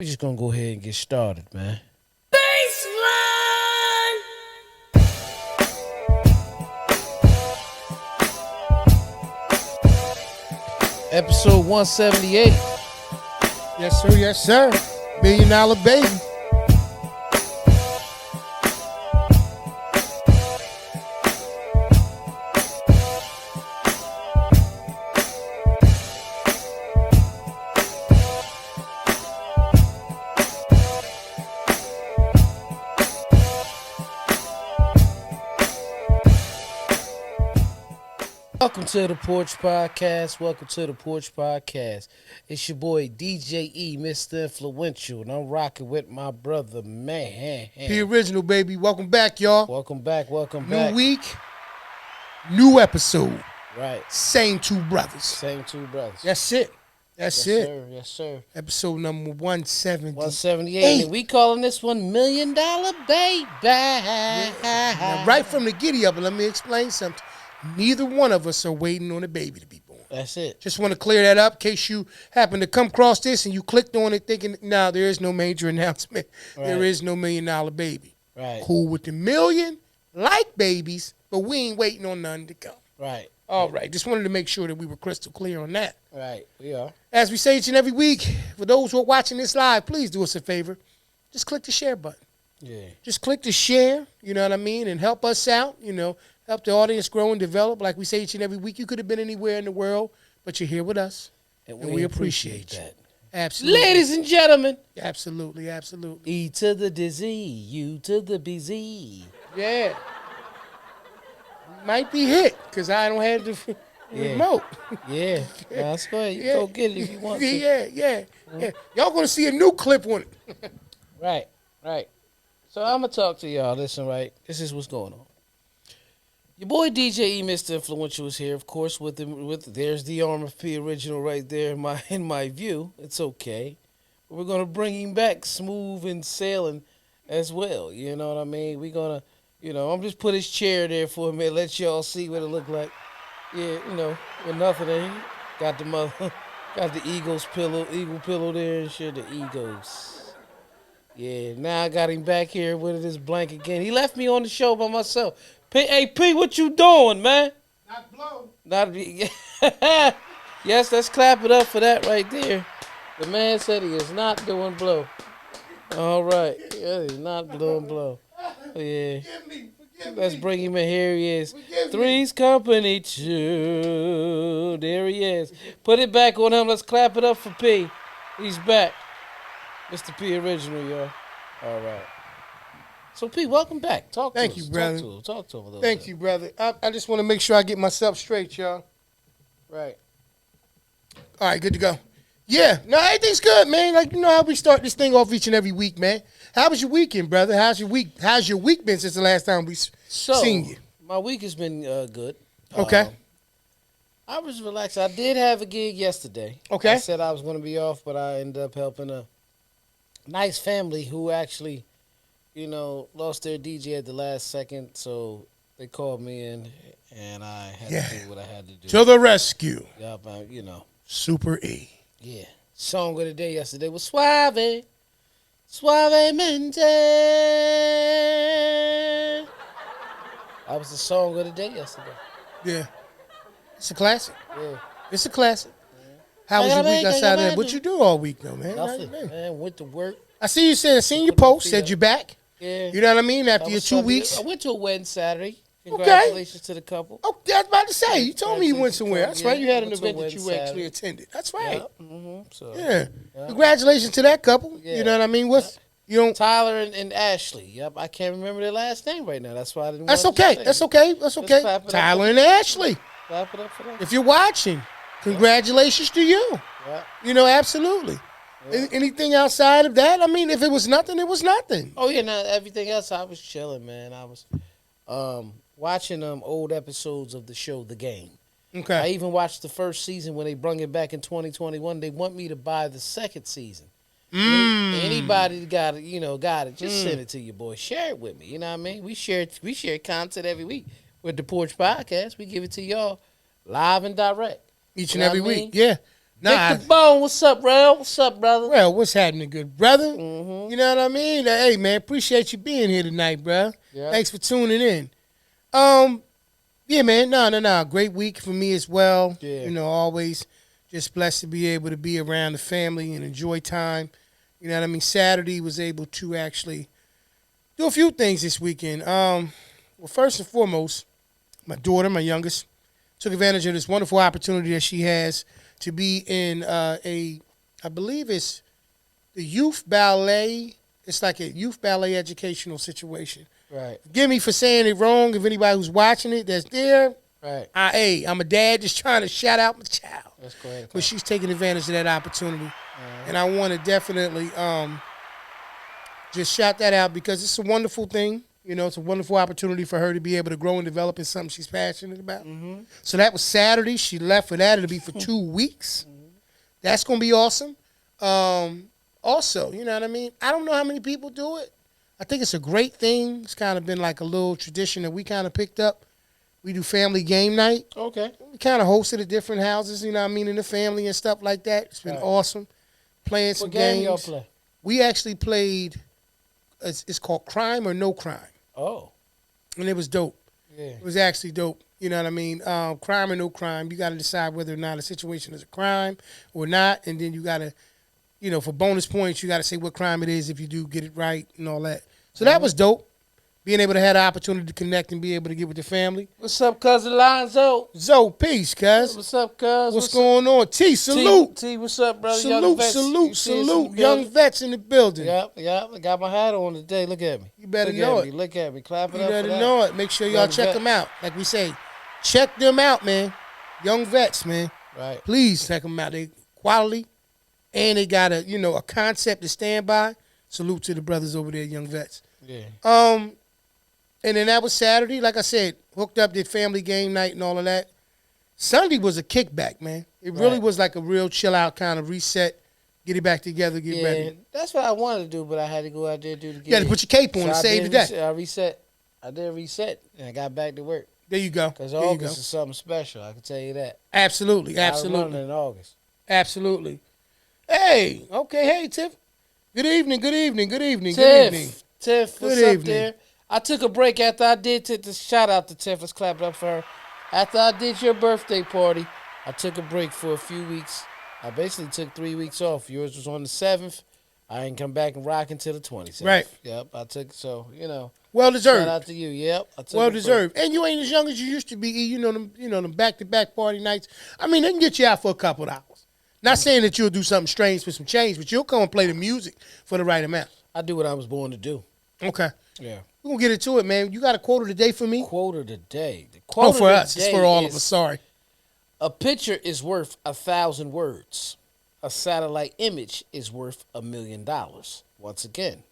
We're just gonna go ahead and get started, man. Baseline! Episode 178. Yes, sir. Yes, sir. $1 million baby. Welcome to the Porch Podcast. Welcome to the Porch Podcast. It's your boy DJ E, Mr. Influential, and I'm rocking with my brother, man. The original, baby. Welcome back, y'all. Welcome back. Welcome back. New week, new episode. Right. Same two brothers. Same two brothers. That's it. That's yes, it. Sir. Yes, sir. Episode number 178. 178. And we calling this one $1 Million Baby. Now, right from the giddy up, let me explain something. Neither one of us are waiting on a baby to be born. That's it. Just want to clear that up in case you happen to come across this and you clicked on it thinking, no, there is no major announcement. Right. There is no $1 million baby. Right. Cool with the million, like babies, but we ain't waiting on none to come. Right. All right. Just wanted to make sure that we were crystal clear on that. Right. We are. As we say each and every week, for those who are watching this live, please do us a favor. Just click the share button. Yeah. Just click the share, you know what I mean, and help us out, help the audience grow and develop. Like we say each and every week, you could have been anywhere in the world, but you're here with us, and we appreciate you. that. Absolutely. Ladies and gentlemen. Absolutely, absolutely. E to the disease, U to the BZ. Yeah. Might be hit, because I don't have the remote. Yeah. That's good. You go get it if you want to. Yeah. Y'all going to see a new clip on it. Right. So I'm going to talk to y'all. Listen, right? This is what's going on. Your boy DJ E, Mr. Influential, is here, of course, with there's the arm of P original right there in my view. It's okay. But we're going to bring him back smooth and sailing as well. You know what I mean? We're going to, I'm just put his chair there for a minute, let y'all see what it look like. Yeah, with nothing in it. Got the eagle pillow there and shit, the Eagles. Yeah, now I got him back here with his blanket again. He left me on the show by myself. Hey, P, what you doing, man? Not blow. Yes, let's clap it up for that right there. The man said he is not doing blow. All right. Yeah, he's not doing blow. Yeah. Forgive me. Let's bring him in. Here he is. Forgive me. Three's Company 2. There he is. Put it back on him. Let's clap it up for P. He's back. Mr. P original, y'all. All right. So, P, welcome back. Thank you, brother. Talk to him a little Thank bit. you, brother. I just want to make sure I get myself straight, y'all. Right. All right, good to go. Yeah, no, everything's good, man. Like, you know how we start this thing off each and every week, man. How was your weekend, brother? How's your week been since the last time we seen you? My week has been good. Okay. I was relaxed. I did have a gig yesterday. Okay. I said I was going to be off, but I ended up helping a nice family who actually, lost their DJ at the last second. So they called me in, and I had to do what I had to do. To the rescue. Yup, Super E. Yeah. Song of the day yesterday was Suavemente. That was the song of the day yesterday. Yeah. It's a classic. Yeah. It's a classic. How was your week outside of that? What you do all week, though, man? Nothing, man. Went to work. I see you seen your post, said you're back. Yeah. You know what I mean? After That your was 2 Sunday. weeks. I went to a wedding Saturday. Congratulations to the couple. Oh, I was about to say. You told me you went somewhere. That's right. You had an Went to a event that you wedding actually Saturday. attended. That's right. So, Yeah. Congratulations to that couple. Yeah. You know what I mean? You don't. Tyler and Ashley. Yep, I can't remember their last name right now. That's why I didn't. That's want to okay. say That's it. okay. That's okay. clap it up Tyler for and Ashley. Clap it up for them. If you're watching, congratulations to you. Yeah. Absolutely. Anything outside of that? I mean, if it was nothing, it was nothing. Oh yeah. Now everything else, I was chilling, man. I was watching old episodes of the show The Game. I Okay. even watched the first season when they brung it back in 2021. They want me to buy the second season. Anybody got it, just send it to your boy. Share it with me. You know what I mean? We share content every week with the Porch Podcast. We give it to y'all live and direct. Each You and know every what I week. mean? Yeah. Nah, Victor Bone, what's up, bro? What's up, brother? well, what's happening, good brother? Mm-hmm. You know what I mean? Hey, man, appreciate you being here tonight, bro. Yeah. Thanks for tuning in. Yeah, man, no. Great week for me as well. Yeah. You know, always just blessed to be able to be around the family and enjoy time. You know what I mean? Saturday was able to actually do a few things this weekend. Well, first and foremost, my daughter, my youngest, took advantage of this wonderful opportunity that she has to be in I believe it's the youth ballet. It's like a youth ballet educational situation. Right. Forgive me for saying it wrong. If anybody who's watching it that's there, Right. I'm a dad just trying to shout out my child. Let's go ahead. But she's taking advantage of that opportunity. And I want to definitely just shout that out because it's a wonderful thing. You know, it's a wonderful opportunity for her to be able to grow and develop in something she's passionate about. Mm-hmm. So that was Saturday. She left for that. It'll be for 2 weeks. That's going to be awesome. Also, you know what I mean? I don't know how many people do it. I think it's a great thing. It's kind of been like a little tradition that we kind of picked up. We do family game night. Okay. We kind of host it at different houses, you know what I mean, in the family and stuff like that. It's been awesome. Playing some What game games. y'all play? We actually played, it's called Crime or No Crime. Oh. And it was dope. Yeah. It was actually dope. You know what I mean? Crime or no crime, you got to decide whether or not a situation is a crime or not. And then you got to, you know, for bonus points, you got to say what crime it is if you do get it right and all that. So that was dope. Being able to have the opportunity to connect and be able to get with the family. What's up, cousin Lonzo? Zoe, peace, cuz. What's up, cuz? What's going on? T, salute. T, what's up, brother? Young vets. Salute. Young vets in the building. Yep. I got my hat on today. Look at me. You better Look know at it. Me. Look at me. Clap it You up better for that. know it. Make sure y'all Young check vets. them out. Like we say, check them out, man. Young vets, man. Right. Please check them out. They quality, and they got a concept to stand by. Salute to the brothers over there, young vets. Yeah. And then that was Saturday. Like I said, hooked up, did family game night and all of that. Sunday was a kickback, man. It really Right. was like a real chill out kind of reset, get it back together, get ready. That's what I wanted to do, but I had to go out there and do the game. You got to put your cape on and save the day. I did reset, and I got back to work. There you go. Because There you August go. is something special. I can tell you that. Absolutely. I was running in August. Absolutely. Hey, okay. Hey, Tiff. Good evening. Tiff, what's Good up evening. there? I took a break after I did shout out to Tiff. Let's clap it up for her. After I did your birthday party, I took a break for a few weeks. I basically took 3 weeks off. Yours was on the 7th. I ain't come back and rock until the 27th. Right. Yep. I took Well shout deserved. out to you. Yep. I took Well a break. deserved. And you ain't as young as you used to be. You know them back-to-back party nights. I mean, they can get you out for a couple of hours. Not saying that you'll do something strange for some change, but you'll come and play the music for the right amount. I do what I was born to do. Okay. Yeah. We're going to get into it, man. You got a quote of the day for me? Quote of the day. The quote of For the us. It's day for all of is, us. Sorry. A picture is worth 1,000 words. A satellite image is worth $1 million. Once again,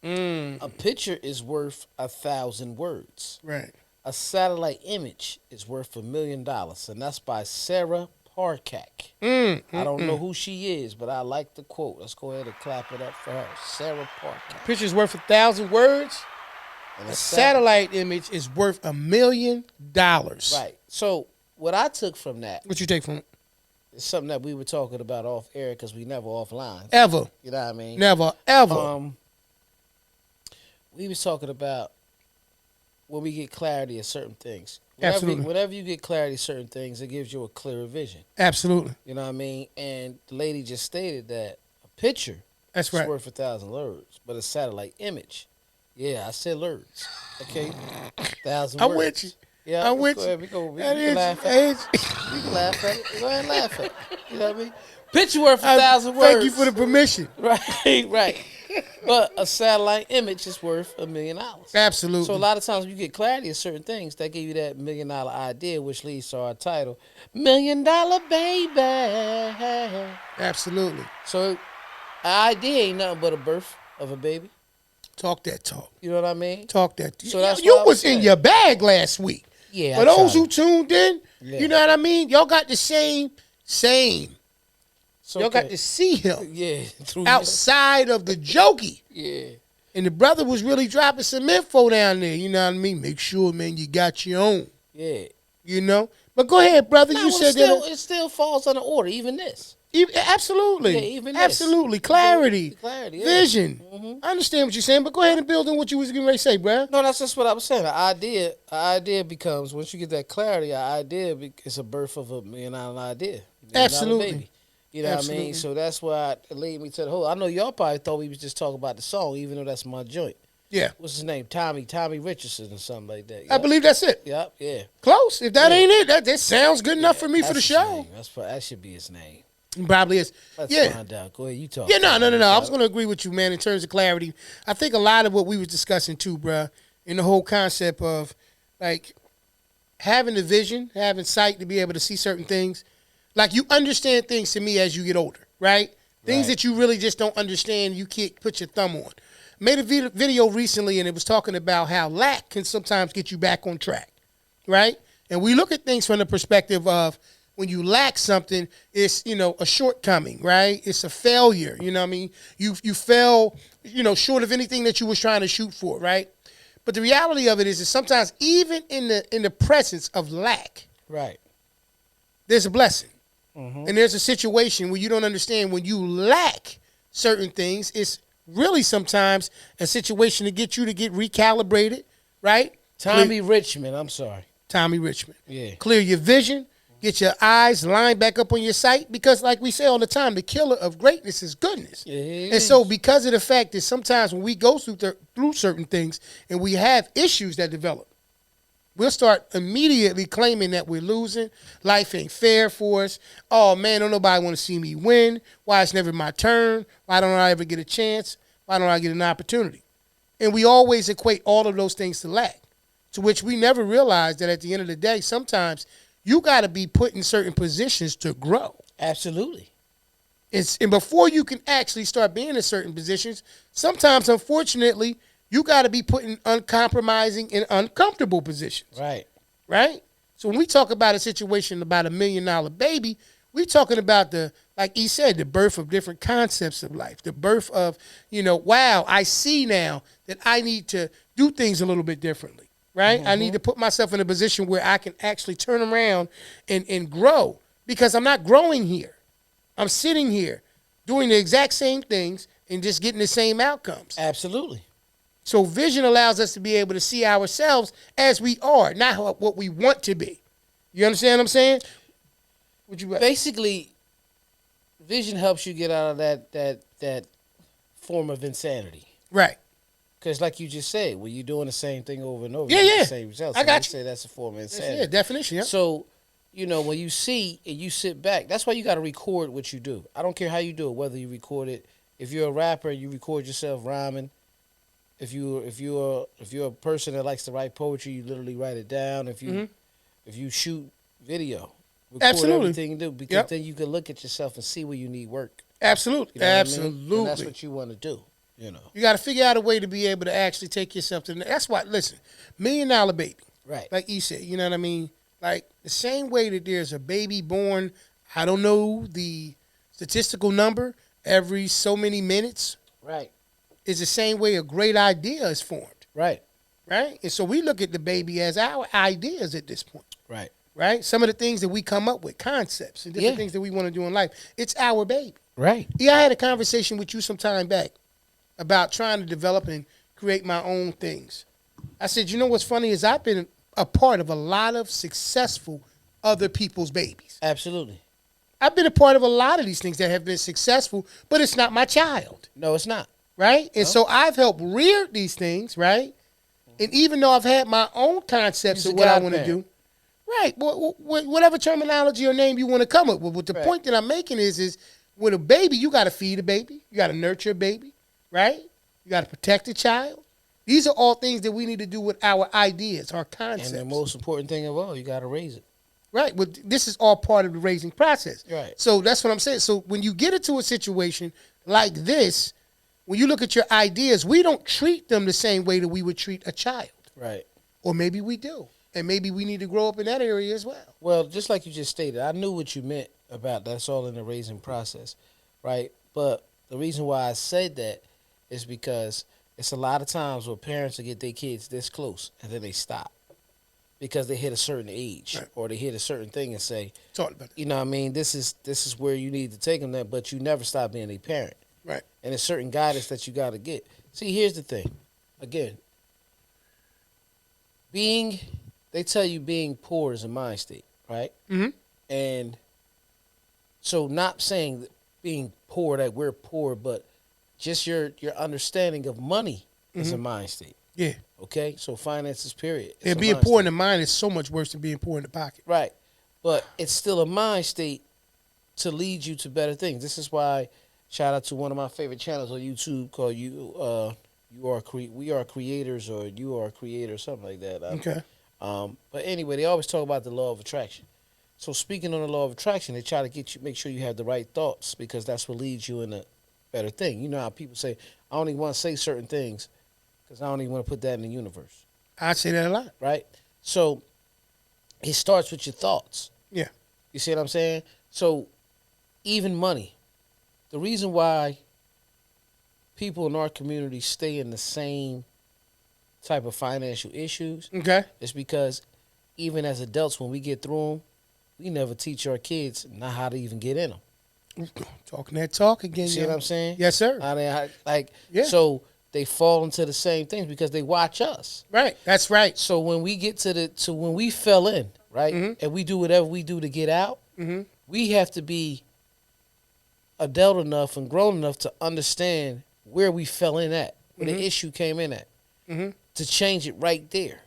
a picture is worth 1,000 words. Right. A satellite image is worth $1 million, and that's by Sarah Parkak. I don't know who she is, but I like the quote. Let's go ahead and clap it up for her. Sarah Parkak. Picture's worth 1,000 words. And A satellite image is worth $1 million. Right. So what I took from that What you take from it? is something that we were talking about off air because we never offline. Ever. You know what I mean? Never. Ever. We was talking about when we get clarity of certain things. Absolutely. Whenever you get clarity of certain things, it gives you a clearer vision. Absolutely. You know what I mean? And the lady just stated that a picture That's is right. worth 1,000 words, but a satellite image. Yeah, I said words. Okay, 1,000 I'm words. with you. Yeah, I'm with go you. ahead. We That can is- laugh that at it. is- We can laugh at it. Go ahead and laugh at it. You know what I mean? Picture worth 1,000 words. Thank you for the permission. Right. But a satellite image is worth $1 million. Absolutely. So a lot of times when you get clarity of certain things, that give you that $1 million idea, which leads to our title, $1 Million Baby. Absolutely. So an idea ain't nothing but a birth of a baby. Talk that talk. You know what I mean? Talk that. So that's you what I was was in saying. your bag last week. Yeah. For I those tried. who tuned in, Yeah. you know what I mean? Y'all got the same. It's Y'all okay. got to see him Yeah. Through outside of the jokey. Yeah. And the brother was really dropping some info down there. You know what I mean? Make sure, man, you got your own. Yeah. You know? But go ahead, brother. Nah, You well, said that. it still falls under order. Even this. Absolutely. Yeah, even this. Absolutely. Clarity. Clarity. Yeah. Vision. Mm-hmm. I understand what you're saying, but go ahead and build on what you was getting ready to say, bro. No, that's just what I was saying. An idea becomes once you get that clarity. An idea is a birth of $1 million idea. $1 million baby. You know what I mean? So that's why it led me to the whole. I know y'all probably thought we was just talking about the song, even though that's my joint. Yeah. What's his name? Tommy Richardson or something like that. Yep. I believe that's it. Yep. Yeah. Close. If that ain't it, that sounds good enough for me for the show. That should be his name. It probably is. Let's find out. Go ahead, you talk. Yeah, no. I was going to agree with you, man, in terms of clarity. I think a lot of what we was discussing too, bruh, in the whole concept of like having the vision, having sight to be able to see certain things. Like you understand things to me as you get older, right? Things that you really just don't understand, you can't put your thumb on. Made a video recently, and it was talking about how lack can sometimes get you back on track, right? And we look at things from the perspective of when you lack something, it's, a shortcoming, right? It's a failure, you know what I mean? You fell, short of anything that you was trying to shoot for, right? But the reality of it is that sometimes even in the presence of lack, right, there's a blessing. Mm-hmm. And there's a situation where you don't understand when you lack certain things, it's really sometimes a situation to get you to get recalibrated, right? Tommy Richmond. Yeah. Clear your vision. Get your eyes lined back up on your sight because, like we say all the time, the killer of greatness is goodness. And so because of the fact that sometimes when we go through certain things and we have issues that develop, we'll start immediately claiming that we're losing. Life ain't fair for us. Oh, man, don't nobody want to see me win. Why it's never my turn? Why don't I ever get a chance? Why don't I get an opportunity? And we always equate all of those things to lack, to which we never realize that at the end of the day, sometimes you got to be put in certain positions to grow. Absolutely. And before you can actually start being in certain positions, sometimes, unfortunately, you got to be put in uncompromising and uncomfortable positions. Right. Right? So when we talk about a situation about $1 million baby, we're talking about like he said, the birth of different concepts of life, the birth of, wow, I see now that I need to do things a little bit differently. Right? Mm-hmm. I need to put myself in a position where I can actually turn around and grow because I'm not growing here. I'm sitting here doing the exact same things and just getting the same outcomes. Absolutely. So vision allows us to be able to see ourselves as we are, not what we want to be. You understand what I'm saying? Basically, vision helps you get out of that form of insanity. Right. Because like you just said, when you're doing the same thing over and over, you get the same results. I got you. Say that's a form of insanity. Yeah, definition, yeah. So, when you see and you sit back, that's why you got to record what you do. I don't care how you do it, whether you record it. If you're a rapper, you record yourself rhyming. If you're a person that likes to write poetry, you literally write it down. If you shoot video, record everything you do, because then you can look at yourself and see where you need work. Absolutely. Absolutely. I mean? And that's what you want to do. You got to figure out a way to be able to actually take yourself to that's why, listen, $1 million baby. Right. Like you said, you know what I mean? Like the same way that there's a baby born, I don't know the statistical number, every so many minutes. Right. Is the same way a great idea is formed. Right. Right? And so we look at the baby as our ideas at this point. Right. Right? Some of the things that we come up with, concepts and different things that we want to do in life, it's our baby. Right. Yeah, I had a conversation with you some time back about trying to develop and create my own things. I said, what's funny is I've been a part of a lot of successful other people's babies. Absolutely. I've been a part of a lot of these things that have been successful, but it's not my child. No, it's not. Right? And so I've helped rear these things, right? And even though I've had my own concepts of what I want to do, right, whatever terminology or name you want to come up with, but the point that I'm making is with a baby, you got to feed a baby. You got to nurture a baby, right? You got to protect a child. These are all things that we need to do with our ideas, our concepts. And the most important thing of all, you got to raise it. Right. Well, this is all part of the raising process. Right. So that's what I'm saying. So when you get into a situation like this, when you look at your ideas, we don't treat them the same way that we would treat a child. Right. Or maybe we do. And maybe we need to grow up in that area as well. Well, just like you just stated, I knew what you meant about that's all in the raising process, right? But the reason why I said that is because it's a lot of times where parents will get their kids this close and then they stop. because they hit a certain age Right. or they hit a certain thing and say, Talk about that. you know what I mean, this is where you need to take them there, but you never stop being a parent. Right. And there's certain guidance that you got to get. See, here's the thing. Again, they tell you being poor is a mind state, right? Mm-hmm. And so not saying that being poor, that we're poor, but just your understanding of money is a mind state. Yeah. Okay? So finances, period. It's And a being mind poor in state. the mind is so much worse than being poor in the pocket. Right. But it's still a mind state to lead you to better things. This is why, shout out to one of my favorite channels on YouTube called We Are Creators, or You Are a Creator, something like that. Okay. But anyway, they always talk about the law of attraction. So speaking on the law of attraction, they try to get you, make sure you have the right thoughts, because that's what leads you in a better thing. You know how people say, I only want to say certain things because I don't even want to put that in the universe, I say that a lot. right? So it starts with your thoughts. Yeah. You see what I'm saying? So even money, the reason why people in our community stay in the same type of financial issues Okay. is because even as adults, when we get through them, we never teach our kids not how to even get in them. Talking that talk again. See yo. what I'm saying? Yes, sir. Yeah. So they fall into the same things because they watch us. Right. That's right. So when we get to when we fell in, right, and we do whatever we do to get out, we have to be adult enough and grown enough to understand where we fell in at, where the issue came in at, to change it right there.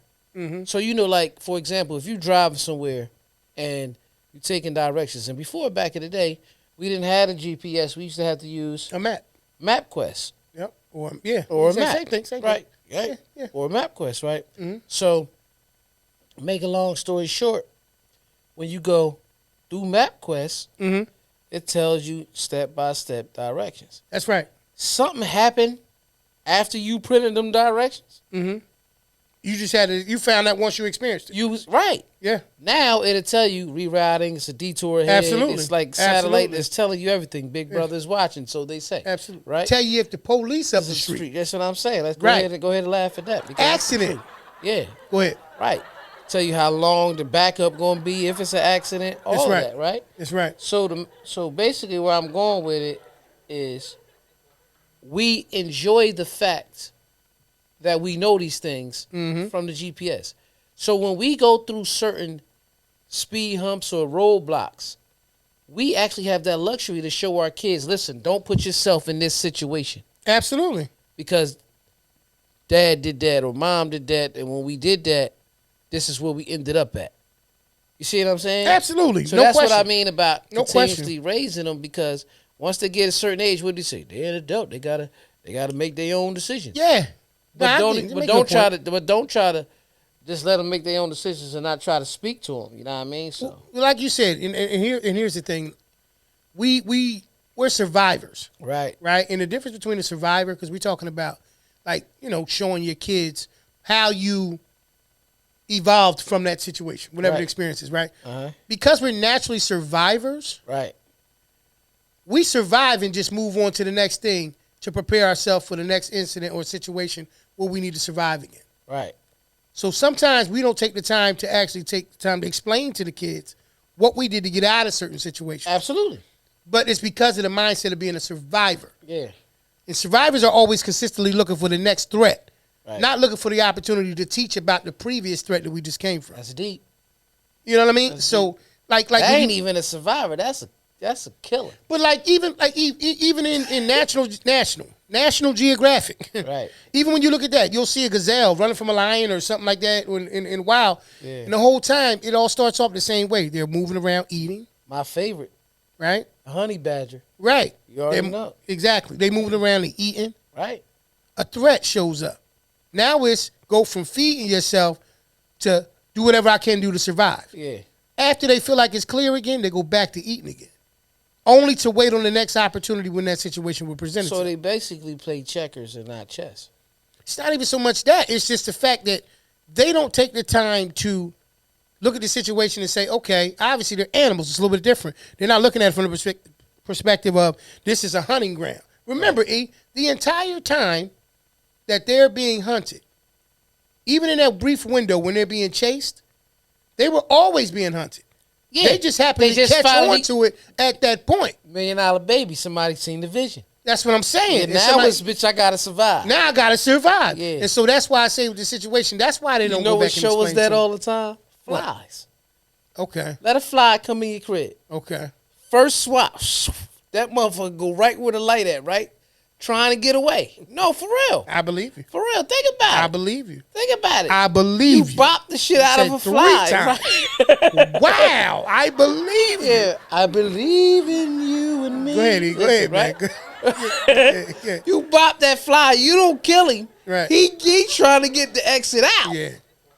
So like, for example, if you're driving somewhere and you're taking directions, and before, back in the day, we didn't have a GPS. We used to have to use A map. MapQuest. Yep. Or yeah. Or a Same- map. Same thing. Same right. thing. Right. Yeah. Or MapQuest, right? So, make a long story short, when you go through MapQuest, it tells you step-by-step directions. That's right. Something happened after you printed them directions. You just had to. You found out once you experienced it. You was right. Yeah. Now it'll tell you rerouting. It's a detour ahead. Absolutely. It's like satellite Absolutely. that's telling you everything. Big Brother is watching, so they say. Absolutely. Right. Tell you if the police up This the is street. That's what I'm saying. Let's Right. go ahead and laugh at that. because that's the Accident. truth. Yeah. Go ahead. Right. Tell you how long the backup going to be if it's an accident. All That's of right. that. Right. That's right. So basically, where I'm going with it is, we enjoy the fact that we know these things from the GPS. So when we go through certain speed humps or roadblocks, we actually have that luxury to show our kids, listen, don't put yourself in this situation Absolutely. because dad did that or mom did that, and when we did that, this is where we ended up at. You see what I'm saying? Absolutely. So No that's question. what I mean about No continuously raising them, because once they get a certain age, what do you say? They're an adult. They gotta make their own decisions. Yeah. But Nah, I don't think- you but make a don't good point. try to just let them make their own decisions and not try to speak to them. You know what I mean? So Well, like you said, and here's the thing, we're survivors, right, right? And the difference between a survivor, because we're talking about, like, showing your kids how you evolved from that situation, whatever the Right. experience is, right? Uh-huh. Because we're naturally survivors, right, we survive and just move on to the next thing to prepare ourselves for the next incident or situation where we need to survive again. right, So sometimes we don't take the time to actually take the time to explain to the kids what we did to get out of certain situations. absolutely, But it's because of the mindset of being a survivor. yeah, And survivors are always consistently looking for the next threat, right. not looking for the opportunity to teach about the previous threat that we just came from. That's deep. You know what I mean? That's So like That when ain't you- even a survivor. That's a killer. But even in National Geographic, Right. even when you look at that, you'll see a gazelle running from a lion or something like that in wild. Yeah. And the whole time, it all starts off the same way. They're moving around eating, My favorite, right? a honey badger. Right. You already They're- know. Exactly. They moving around and eating. Right. A threat shows up. Now it's go from feeding yourself to do whatever I can do to survive. Yeah. After they feel like it's clear again, they go back to eating again. Only to wait on the next opportunity when that situation will present So itself. they basically play checkers and not chess. It's not even so much that. It's just the fact that they don't take the time to look at the situation and say, okay, obviously they're animals. It's a little bit different. They're not looking at it from the perspective of this is a hunting ground. Remember, E, the entire time that they're being hunted, even in that brief window when they're being chased, They were always being hunted. Yeah. They just happened to catch on to it at that point. $1 Million Baby, somebody seen the vision. That's what I'm saying. Yeah, now it's, bitch, I gotta survive. Now I gotta survive. Yeah. And so that's why I say with the situation, that's why they don't go back and explain. You know what show us that to all the time? Flies. Okay. Let a fly come in your crib. Okay. First swap. That motherfucker go right where the light at, right? Trying to get away. No, for real. I believe you. For real. Think about it. I believe you. Think about it. I believe you. You bopped the shit out of a fly. Right? Wow. I believe you. Yeah. I believe in you and me. Go ahead, right? man. You bop that fly. You don't kill him. Right. He trying to get the exit out. Yeah.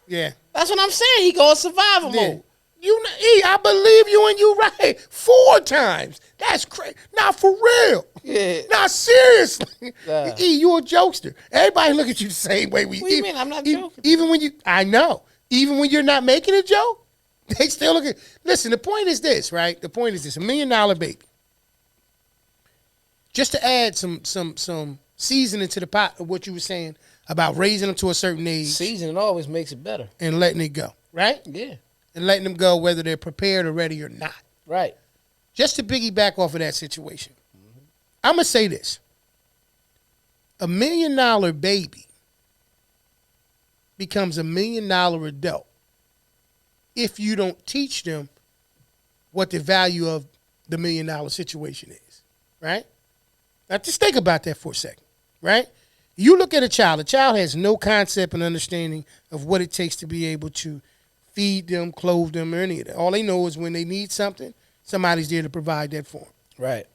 Yeah. That's what I'm saying. He go survival mode. I believe you and you right 4 times. That's crazy. Not for real. Yeah. Not seriously. Nah. E, you a jokester. Everybody look at you the same way. What do you mean? I'm not joking. Even when I know. Even when you're not making a joke, they still look at. Listen, the point is this, right? The point is this: $1 Million Baby. Just to add some seasoning to the pot of what you were saying about raising them to a certain age. Seasoning always makes it better. And letting it go, right? Yeah. And letting them go whether they're prepared or ready or not. Right. Just to piggyback off of that situation, I'm going to say this. $1 Million Baby becomes $1 million adult if you don't teach them what the value of the $1 million situation is, right? Now, just think about that for a second, right? You look at a child has no concept and understanding of what it takes to be able to feed them, clothe them, or any of that. All they know is when they need something, somebody's there to provide that for them. Right.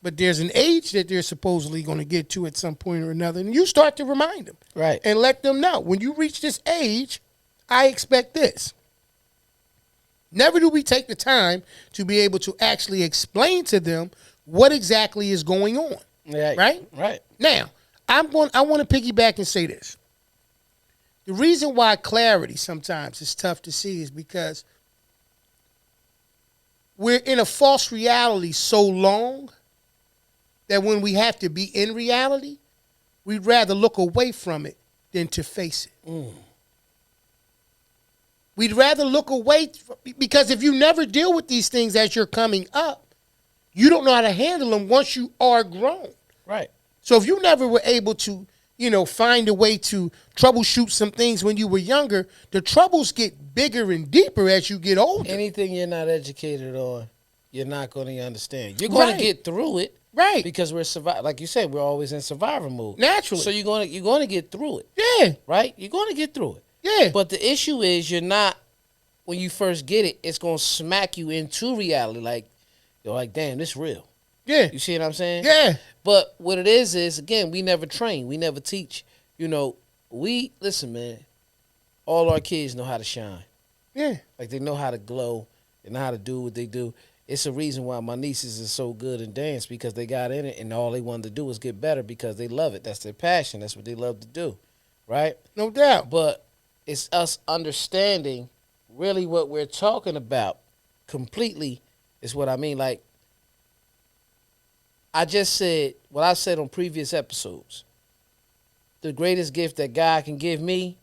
But there's an age that they're supposedly going to get to at some point or another, and you start to remind them. Right. And let them know, when you reach this age, I expect this. Never do we take the time to be able to actually explain to them what exactly is going on. Right? Right. Now, I want to piggyback and say this. The reason why clarity sometimes is tough to see is because we're in a false reality so long that when we have to be in reality, we'd rather look away from it than to face it. We'd rather look away because if you never deal with these things as you're coming up, you don't know how to handle them once you are grown. Right. So if you never were able to, find a way to troubleshoot some things when you were younger, the troubles get bigger and deeper as you get older. Anything you're not educated on, you're not going to understand. You're going to get through it. Right. Because like you said, we're always in survival mode. Naturally. So you're going to get through it. Yeah. Right? You're going to get through it. Yeah. But the issue is when you first get it, it's going to smack you into reality. Like, you're like, damn, this real. Yeah. You see what I'm saying? Yeah. But what it is, again, we never train. We never teach. Listen, man, all our kids know how to shine. Yeah. Like, they know how to glow. They know how to do what they do. It's a reason why my nieces are so good in dance, because they got in it and all they wanted to do was get better because they love it. That's their passion. That's what they love to do. Right? No doubt. But it's us understanding really what we're talking about completely is what I mean. Like, I just said what I said on previous episodes. The greatest gift that God can give me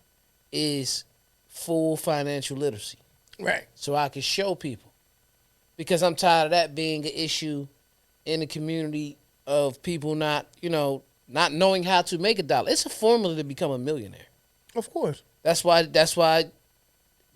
is full financial literacy. Right. So I can show people. Because I'm tired of that being an issue in the community of people not knowing how to make $1. It's a formula to become a millionaire. Of course. That's why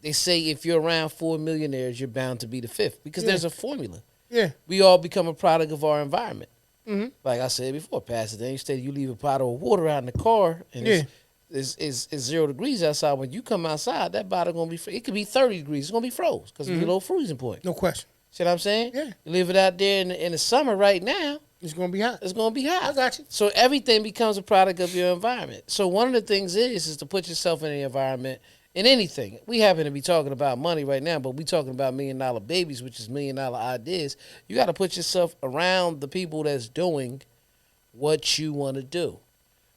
they say if you're around 4 millionaires, you're bound to be the 5th. Because there's a formula. Yeah. We all become a product of our environment. Mm-hmm. Like I said before, Pastor Dan, you said you leave a bottle of water out in the car and it's 0 degrees outside. When you come outside, that bottle going to be, it could be 30 degrees. It's going to be froze because it's below freezing point. No question. See what I'm saying? Yeah. You leave it out there in the summer right now. It's going to be hot. It's going to be hot. I got you. So everything becomes a product of your environment. So one of the things is to put yourself in the environment in anything. We happen to be talking about money right now, but we talking about $1 Million Babies, which is $1 Million ideas. You got to put yourself around the people that's doing what you want to do.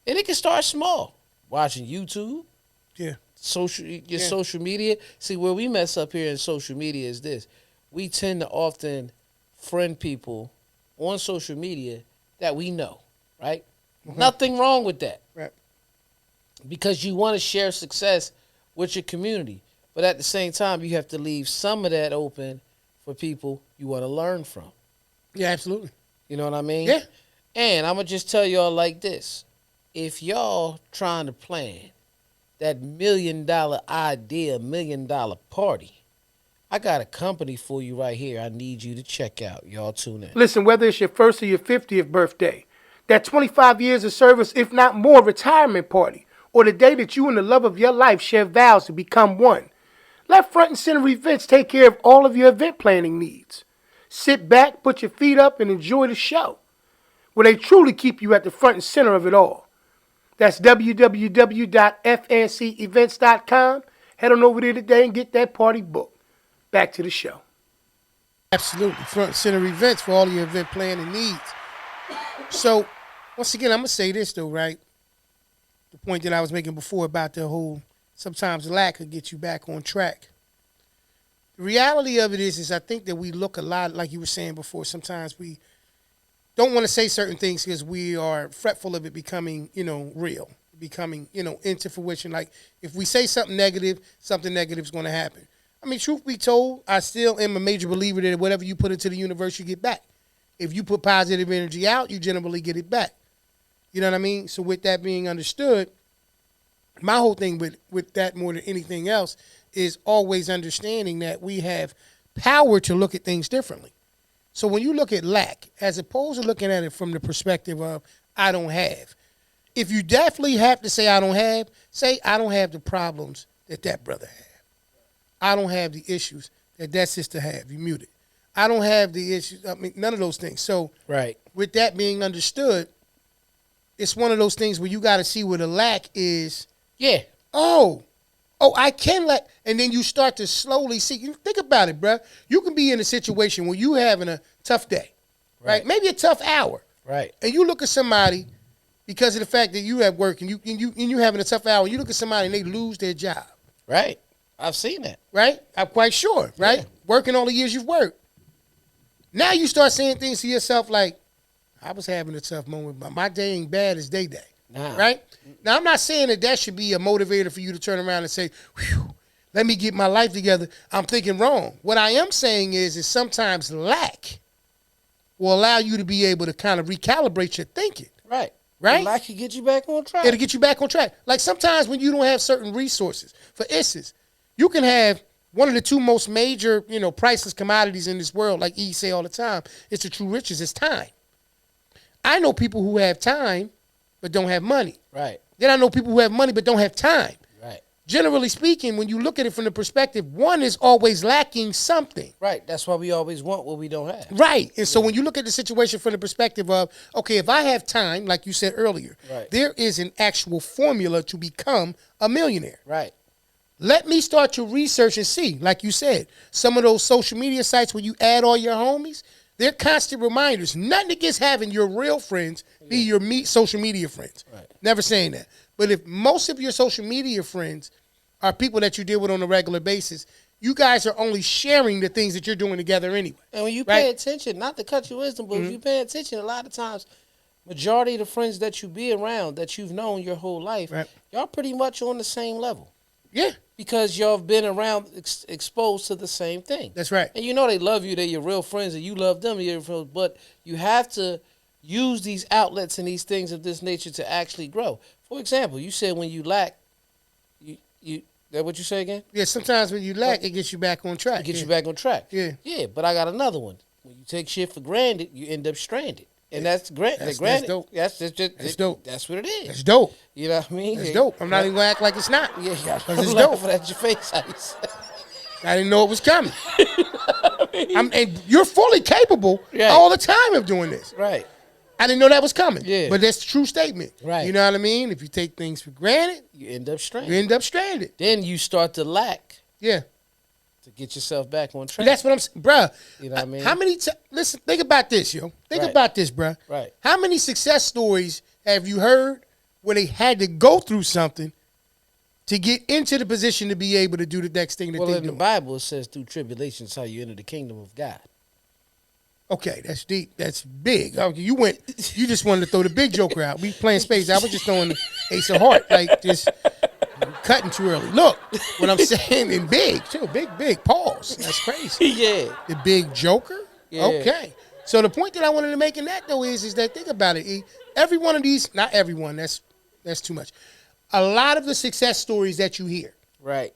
And it can start small. Watching YouTube. Yeah. Social media. See, where we mess up here in social media is this. We tend to often friend people on social media that we know, right? Mm-hmm. Nothing wrong with that. Right. Because you want to share success with your community. But at the same time, you have to leave some of that open for people you want to learn from. Yeah, absolutely. You know what I mean? Yeah. And I'm going to just tell y'all like this. If y'all trying to plan that $1 million idea, $1 million party, I got a company for you right here I need you to check out. Y'all tune in. Listen, whether it's your first or your 50th birthday, that 25 years of service, if not more, retirement party, or the day that you and the love of your life share vows to become one, let Front and Center Events take care of all of your event planning needs. Sit back, put your feet up, and enjoy the show, where they truly keep you at the front and center of it all. That's www.fncevents.com. Head on over there today and get that party booked. Back to the show. Absolutely. Front and Center Events for all your event planning needs. So, once again, I'm going to say this, though, right? The point that I was making before about the whole sometimes lack could get you back on track. The reality of it is I think that we look a lot, like you were saying before, sometimes we don't want to say certain things because we are fretful of it becoming, real, becoming, into fruition. Like, if we say something negative is going to happen. I mean, truth be told, I still am a major believer that whatever you put into the universe, you get back. If you put positive energy out, you generally get it back. You know what I mean? So with that being understood, my whole thing with that more than anything else is always understanding that we have power to look at things differently. So when you look at lack, as opposed to looking at it from the perspective of I don't have, if you definitely have to say I don't have, say I don't have the problems that brother had. I don't have the issues that sister have. You muted. I don't have the issues. I mean, none of those things. So right. With that being understood, it's one of those things where you got to see where the lack is. Yeah. Oh, I can lack. And then you start to slowly see. You think about it, bro. You can be in a situation where you having a tough day, right? Maybe a tough hour. Right. And you look at somebody because of the fact that you at work and you having a tough hour. You look at somebody and they lose their job. Right. I've seen that. Right? I'm quite sure, right? Yeah. Working all the years you've worked. Now you start saying things to yourself like, I was having a tough moment, but my day ain't bad as they day. Nah. Right? Now, I'm not saying that should be a motivator for you to turn around and say, whew, let me get my life together. I'm thinking wrong. What I am saying is sometimes lack will allow you to be able to kind of recalibrate your thinking. Right. Right? Lack can get you back on track. It'll get you back on track. Like sometimes when you don't have certain resources. For instance, you can have one of the two most major, priceless commodities in this world, like E say all the time, it's the true riches, it's time. I know people who have time but don't have money. Right. Then I know people who have money but don't have time. Right. Generally speaking, when you look at it from the perspective, one is always lacking something. Right. That's why we always want what we don't have. Right. And so when you look at the situation from the perspective of, okay, if I have time, like you said earlier, there is an actual formula to become a millionaire. Right. Let me start to research and see, like you said, some of those social media sites where you add all your homies, they're constant reminders. Nothing against having your real friends be your social media friends. Right. Never saying that. But if most of your social media friends are people that you deal with on a regular basis, you guys are only sharing the things that you're doing together anyway. And when you pay attention, not to cut your wisdom, but if you pay attention, a lot of times, majority of the friends that you be around, that you've known your whole life, y'all pretty much on the same level. Yeah. Because y'all have been around, exposed to the same thing. That's right. And they love you, they're your real friends, and you love them, you're your friends, but you have to use these outlets and these things of this nature to actually grow. For example, you said when you lack, that what you say again? Yeah, sometimes when you lack, it gets you back on track. It gets you back on track. Yeah. Yeah, but I got another one. When you take shit for granted, you end up stranded. And that's granted. That's dope. That's dope. That's what it is. That's dope. You know what I mean? That's dope. I'm not even going to act like it's not. Yeah, because it's dope. At your face. I didn't know it was coming. And you're fully capable all the time of doing this. Right. I didn't know that was coming. Yeah. But that's a true statement. Right. You know what I mean? If you take things for granted, you end up stranded. Then you start to lack. Yeah. To get yourself back on track. That's what I'm saying. Bruh. You know what I mean? How many listen, think about this, yo. Think about this, bruh. Right. How many success stories have you heard where they had to go through something to get into the position to be able to do the next thing that they do? Well, in the Bible, it says through tribulations how you enter the kingdom of God. Okay, that's deep. That's big. You just wanted to throw the big joker out. We playing spades. I was just throwing the ace of heart. Like, just cutting too early. Look, what I'm saying in big, too. Big. Pause. That's crazy. Yeah. The big joker? Yeah. Okay. So the point that I wanted to make in that, though, is that think about it. E. Every one of these, not everyone, that's too much. A lot of the success stories that you hear, Right.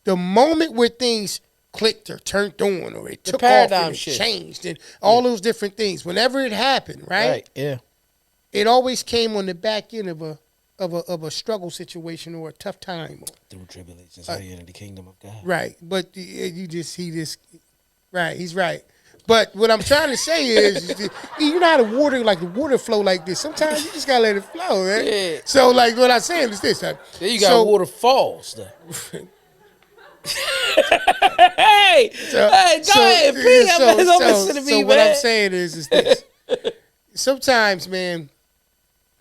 the moment where things clicked or turned on or it took off and it changed and all those different things, whenever it happened, right? Yeah. It always came on the back end of a struggle situation or a tough time. Through tribulations, how you enter the kingdom of God. Right. But right, he's right. But what I'm trying to say is you know how the water flow like this. Sometimes you just gotta let it flow, right? Yeah. So like what I'm saying is this. Then you got waterfalls though. Hey, go ahead, P. Don't listen to me, man. What I'm saying is this. Sometimes, man,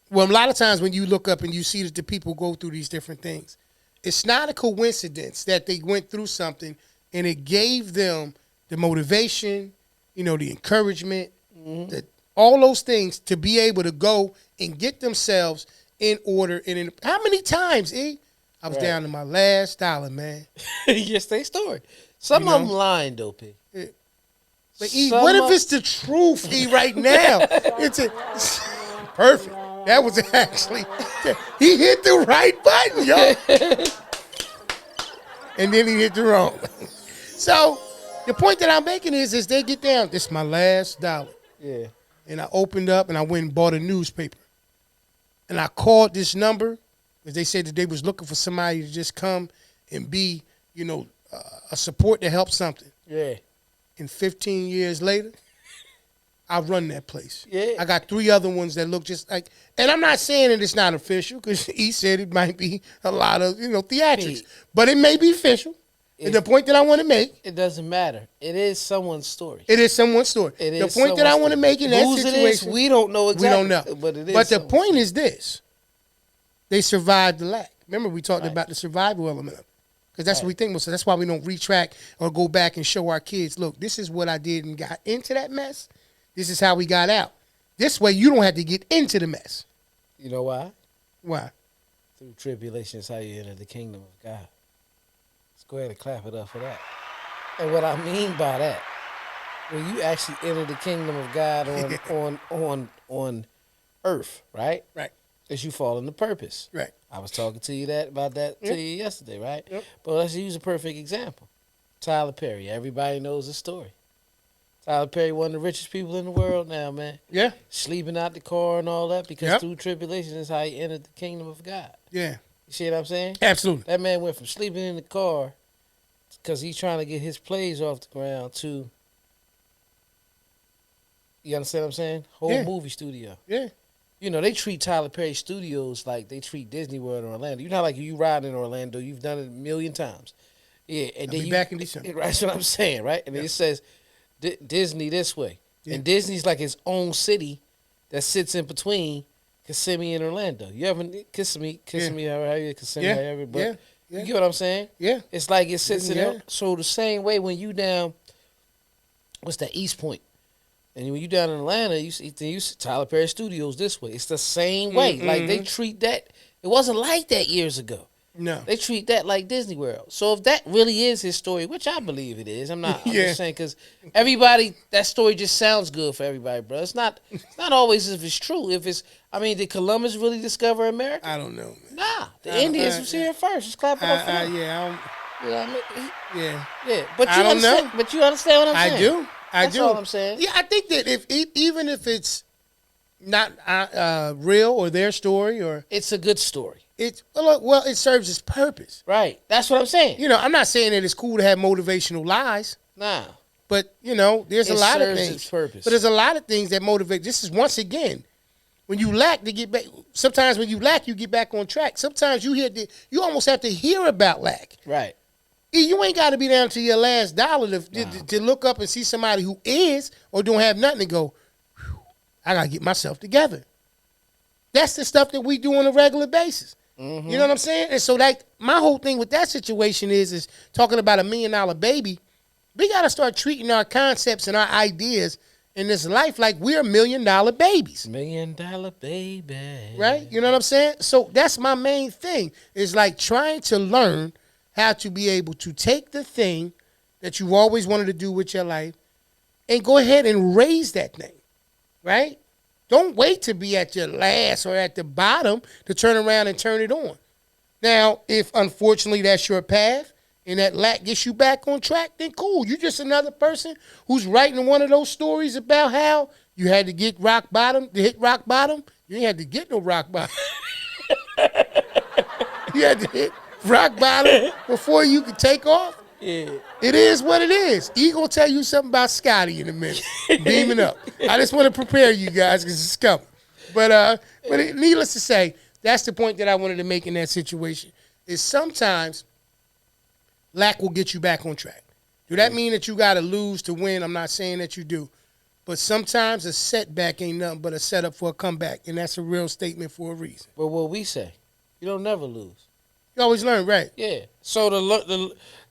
well, a lot of times when you look up and you see that the people go through these different things, it's not a coincidence that they went through something and it gave them the motivation, the encouragement, all those things to be able to go and get themselves in order. And how many times, E? I was down to my last dollar, man. Yes, they story. Some of them lying, though, P. Yeah. But E, what if it's the truth, E, right now? It's perfect. That was actually, he hit the right button, yo. And then he hit the wrong. So the point that I'm making is they get down, this is my last dollar. Yeah. And I opened up and I went and bought a newspaper. And I called this number because they said that they was looking for somebody to just come and be, a support to help something. Yeah. And 15 years later, I run that place. Yeah. I got 3 other ones that look just like, and I'm not saying that it's not official because he said it might be a lot of, theatrics, but it may be official. And the point that I want to make. It doesn't matter. It is someone's story. It is someone's story. The point that I want to make in that situation. It is, we don't know exactly. We don't know. But it is. But the point is this. They survived the lack. Remember we talked about the survival element. Because that's what we think. So that's why we don't retract or go back and show our kids, look, this is what I did and got into that mess. This is how we got out. This way you don't have to get into the mess. You know why? Why? Through tribulation is how you enter the kingdom of God. Let's go ahead and clap it up for that. And what I mean by that, when you actually enter the kingdom of God on earth, right? Right. Is you fall into purpose. Right. I was talking to you about that to you yesterday, right? Yep. But let's use a perfect example. Tyler Perry. Everybody knows the story. Tyler Perry, one of the richest people in the world now, man. Yeah. Sleeping out the car and all that because through tribulation is how he entered the kingdom of God. Yeah. You see what I'm saying? Absolutely. That man went from sleeping in the car because he's trying to get his plays off the ground to, you understand what I'm saying? Whole movie studio. Yeah. They treat Tyler Perry Studios like they treat Disney World in Orlando. You know how like you ride in Orlando, you've done it a million times. Yeah, and then I'll be back in December. That's what I'm saying, right? And then it says Disney this way. Yeah. And Disney's like its own city that sits in between Kissimmee and Orlando. You ever Kissimmee, however, Kissimmee, but you get what I'm saying? Yeah. It's like it sits in there. So the same way when you down, what's that, East Point? And when you down in Atlanta, you see Tyler Perry Studios this way. It's the same way. Like they treat that. It wasn't like that years ago. No. They treat that like Disney World. So if that really is his story, which I believe it is, I'm just saying because everybody, that story just sounds good for everybody, bro. It's not always if it's true. Did Columbus really discover America? I don't know, man. Nah, the Indians was here first. Just clap it up for them. You know what I mean? Yeah. But you understand? But you understand what I'm saying? I do. That's all I'm saying. Yeah, I think that even if it's not real or their story or it's a good story. It serves its purpose. Right. That's what I'm saying. I'm not saying that it's cool to have motivational lies. Nah. But there's a lot of things. Its purpose. But there's a lot of things that motivate. This is once again, when you lack to get back. Sometimes when you lack, you get back on track. Sometimes you almost have to hear about lack. Right. You ain't got to be down to your last dollar to look up and see somebody who is or don't have nothing and go, I got to get myself together. That's the stuff that we do on a regular basis. Mm-hmm. You know what I'm saying? And so my whole thing with that situation is talking about $1 million baby. We got to start treating our concepts and our ideas in this life like we're $1 million babies. $1 million baby. Right? You know what I'm saying? So that's my main thing. Is like trying to learn how to be able to take the thing that you've always wanted to do with your life and go ahead and raise that thing. Right? Don't wait to be at your last or at the bottom to turn around and turn it on. Now, if unfortunately that's your path and that lack gets you back on track, then cool. You're just another person who's writing one of those stories about how you had to get rock bottom to hit rock bottom. You ain't had to get no rock bottom. You had to hit rock bottom before you could take off. Yeah. It is what it is. He gonna tell you something about Scotty in a minute. Beaming up. I just want to prepare you guys because it's coming. But needless to say, that's the point that I wanted to make in that situation. Is sometimes lack will get you back on track. Do that mean that you got to lose to win? I'm not saying that you do. But sometimes a setback ain't nothing but a setup for a comeback. And that's a real statement for a reason. But what we say, you don't never lose. You always learn, right? Yeah. So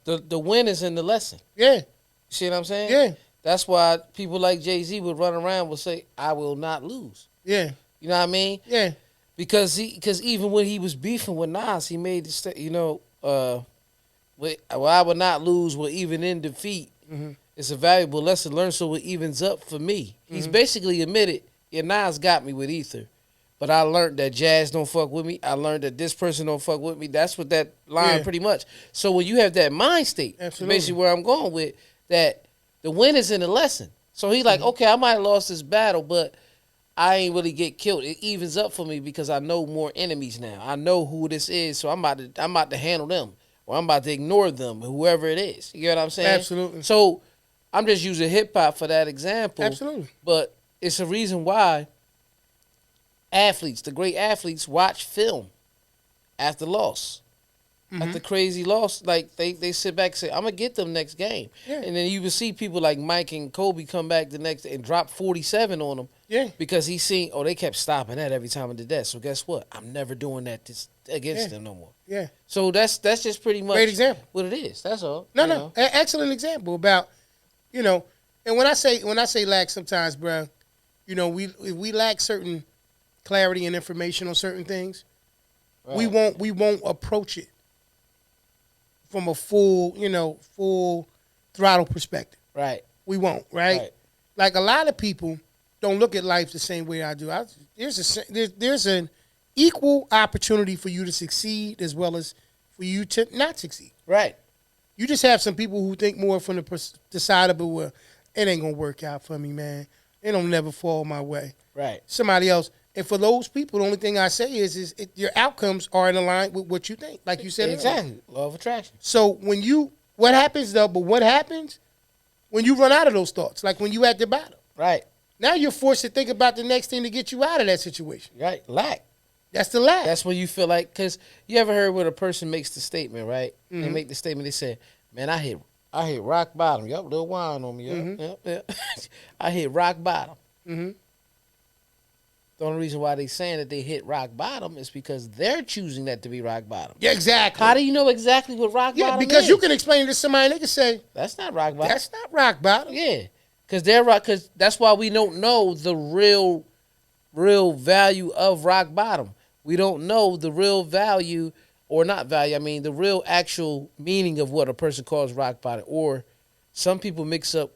the win is in the lesson. Yeah. You see what I'm saying? Yeah. That's why people like Jay-Z would run around and say, I will not lose. Yeah. You know what I mean? Yeah. Because even when he was beefing with Nas, he made the I would not lose, well, even in defeat. Mm-hmm. It's a valuable lesson learned, so it evens up for me. Mm-hmm. He's basically admitted, yeah, Nas got me with Ether, but I learned that Jazz don't fuck with me. I learned that this person don't fuck with me. That's what that line pretty much. So when you have that mind state, basically where I'm going with, that the win is in the lesson. So he like, okay, I might have lost this battle, but I ain't really get killed. It evens up for me because I know more enemies now. I know who this is, so I'm about to handle them, or I'm about to ignore them, whoever it is. You get what I'm saying? Absolutely. So I'm just using hip hop for that example. Absolutely. But it's a reason why athletes, the great athletes, watch film after loss. After crazy loss, like they sit back and say, I'm gonna get them next game. Yeah. And then you will see people like Mike and Kobe come back the next and drop 47 on them. Yeah. Because he seen, they kept stopping that every time I did that. So guess what? I'm never doing that against them no more. Yeah. So that's just pretty much great example. What it is. That's all. No. Excellent example about, and when I say lack sometimes, bro, we lack certain clarity and information on certain things. Right. We won't approach it from a full throttle perspective. Right. We won't, right? Like a lot of people don't look at life the same way I do. There's an equal opportunity for you to succeed as well as for you to not succeed. Right. You just have some people who think more from the side of it where it ain't going to work out for me, man. It don't never fall my way. Right. Somebody else. And for those people, the only thing I say is your outcomes are in line with what you think, like you said. Exactly. Law of attraction. So what happens when you run out of those thoughts, like when you at the bottom? Right. Now you're forced to think about the next thing to get you out of that situation. Right. Lack. That's the lack. That's when you feel like, because you ever heard when a person makes the statement, right? Mm-hmm. They make the statement, they say, man, I hit rock bottom. Yup, little wine on me. Yup, mm-hmm. Yep. I hit rock bottom. Mm-hmm. The only reason why they saying that they hit rock bottom is because they're choosing that to be rock bottom. Yeah, exactly. How do you know exactly what rock bottom is? Yeah, because you can explain it to somebody and they can say, that's not rock bottom. That's not rock bottom. Yeah, because that's why we don't know the real value of rock bottom. We don't know the real value, or not value, I mean the real actual meaning of what a person calls rock bottom. Or some people mix up,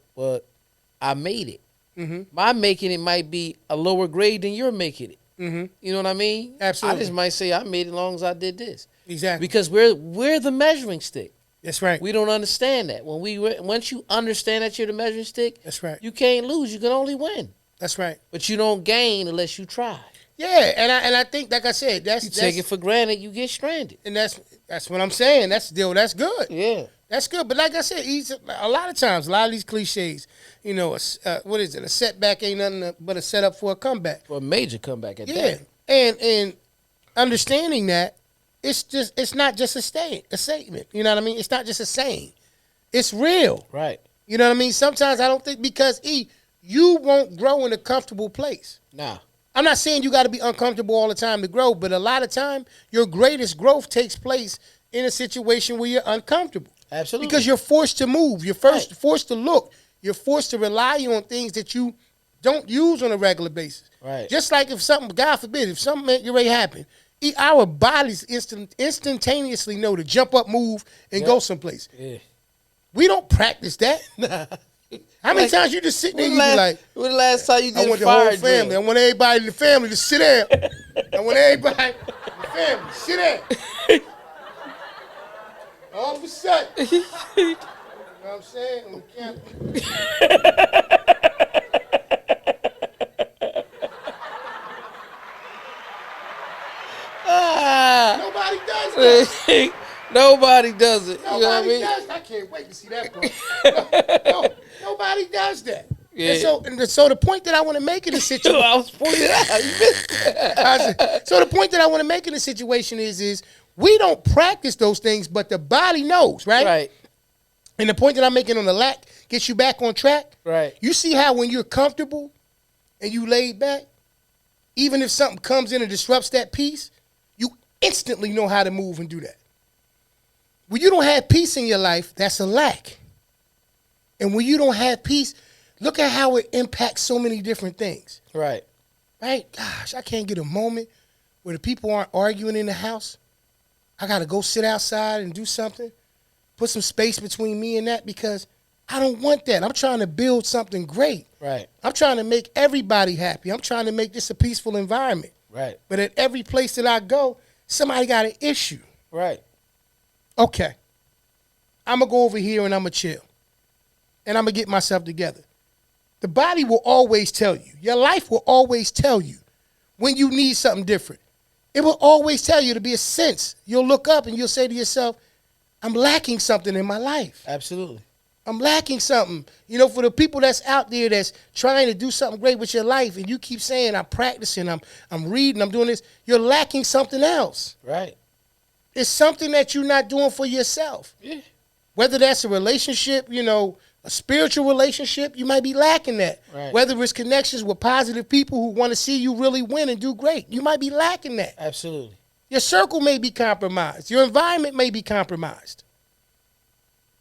I made it. Mm-hmm. My making it might be a lower grade than you're making it. Mm-hmm. You know what I mean? Absolutely. I just might say I made it as long as I did this. Exactly. Because we're the measuring stick. That's right. We don't understand that. Once you understand that you're the measuring stick, that's right. You can't lose. You can only win. That's right. But you don't gain unless you try. Yeah, and I think, like I said, that's take it for granted, you get stranded. And that's what I'm saying. That's good. Yeah. That's good. But like I said, a lot of these cliches, what is it? A setback ain't nothing but a setup for a comeback. For a major comeback at that. And understanding that, it's not just a statement. You know what I mean? It's not just a saying. It's real. Right. You know what I mean? Sometimes I don't think, because you won't grow in a comfortable place. Nah. I'm not saying you got to be uncomfortable all the time to grow, but a lot of time your greatest growth takes place in a situation where you're uncomfortable. Absolutely. Because you're forced to move. You're forced to look. You're forced to rely on things that you don't use on a regular basis. Right. Just like if something, God forbid, if something get ready to happen, our bodies instantaneously know to jump up, move, and go someplace. Yeah. We don't practice that. Nah. How many times you just sit there and you be like, when the last time you did I want the fire whole family. drill? I want everybody in the family to sit down. I want everybody in the family to sit down. All of a sudden, you know what I'm saying? On the camera. Nobody does that. Nobody does it. You know what I Nobody mean? does. I can't wait to see that part. Nobody does that. Yeah. And so the point that I want to make in this situation, I was pointing out. You missed it. so the point that I want to make in this situation is we don't practice those things, but the body knows, right? Right. And the point that I'm making on the lack gets you back on track. Right. You see how when you're comfortable and you laid back, even if something comes in and disrupts that peace, you instantly know how to move and do that. When you don't have peace in your life, that's a lack. And when you don't have peace, look at how it impacts so many different things. Right. Right? Gosh, I can't get a moment where the people aren't arguing in the house. I got to go sit outside and do something, put some space between me and that because I don't want that. I'm trying to build something great. Right. I'm trying to make everybody happy. I'm trying to make this a peaceful environment. Right. But at every place that I go, somebody got an issue. Right. Okay, I'm going to go over here and I'm going to chill. And I'm going to get myself together. The body will always tell you. Your life will always tell you when you need something different. It will always tell you to be a sense. You'll look up and you'll say to yourself, I'm lacking something in my life. Absolutely. I'm lacking something. You know, for the people that's out there that's trying to do something great with your life and you keep saying, I'm practicing, I'm reading, I'm doing this, you're lacking something else. Right. It's something that you're not doing for yourself. Yeah. Whether that's a relationship, you know, a spiritual relationship, you might be lacking that. Right. Whether it's connections with positive people who want to see you really win and do great, you might be lacking that. Absolutely. Your circle may be compromised. Your environment may be compromised.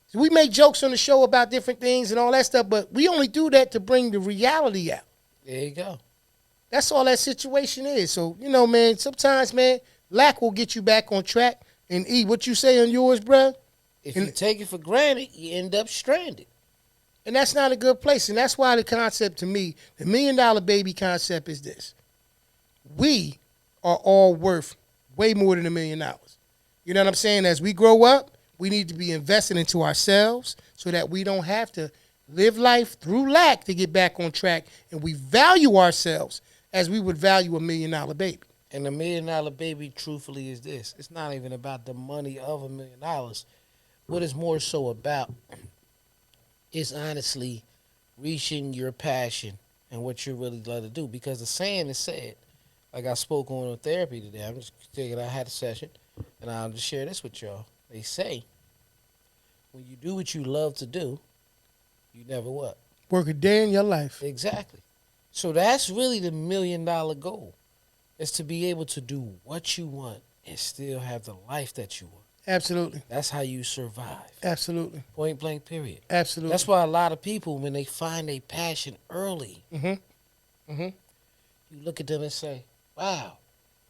So we make jokes on the show about different things and all that stuff, but we only do that to bring the reality out. There you go. That's all that situation is. So, you know, man, sometimes, man, lack will get you back on track. And E, what you say on yours, bruh? If you take it for granted, you end up stranded. And that's not a good place. And that's why the concept to me, the $1 Million Baby concept is this. We are all worth way more than $1 million. You know what I'm saying? As we grow up, we need to be investing into ourselves so that we don't have to live life through lack to get back on track. And we value ourselves as we would value $1 Million Baby. And the $1 Million Baby, truthfully, is this. It's not even about the money of $1 million. What it's more so about is honestly reaching your passion and what you're really glad to do. Because the saying is said, like I spoke on therapy today. I'm just thinking I had a session, and I'll just share this with y'all. They say, when you do what you love to do, you never what? Work a day in your life. Exactly. So that's really the $1 million goal, is to be able to do what you want and still have the life that you want. Absolutely. That's how you survive. Absolutely. Point blank, period. Absolutely. That's why a lot of people, when they find a passion early, you look at them and say, wow.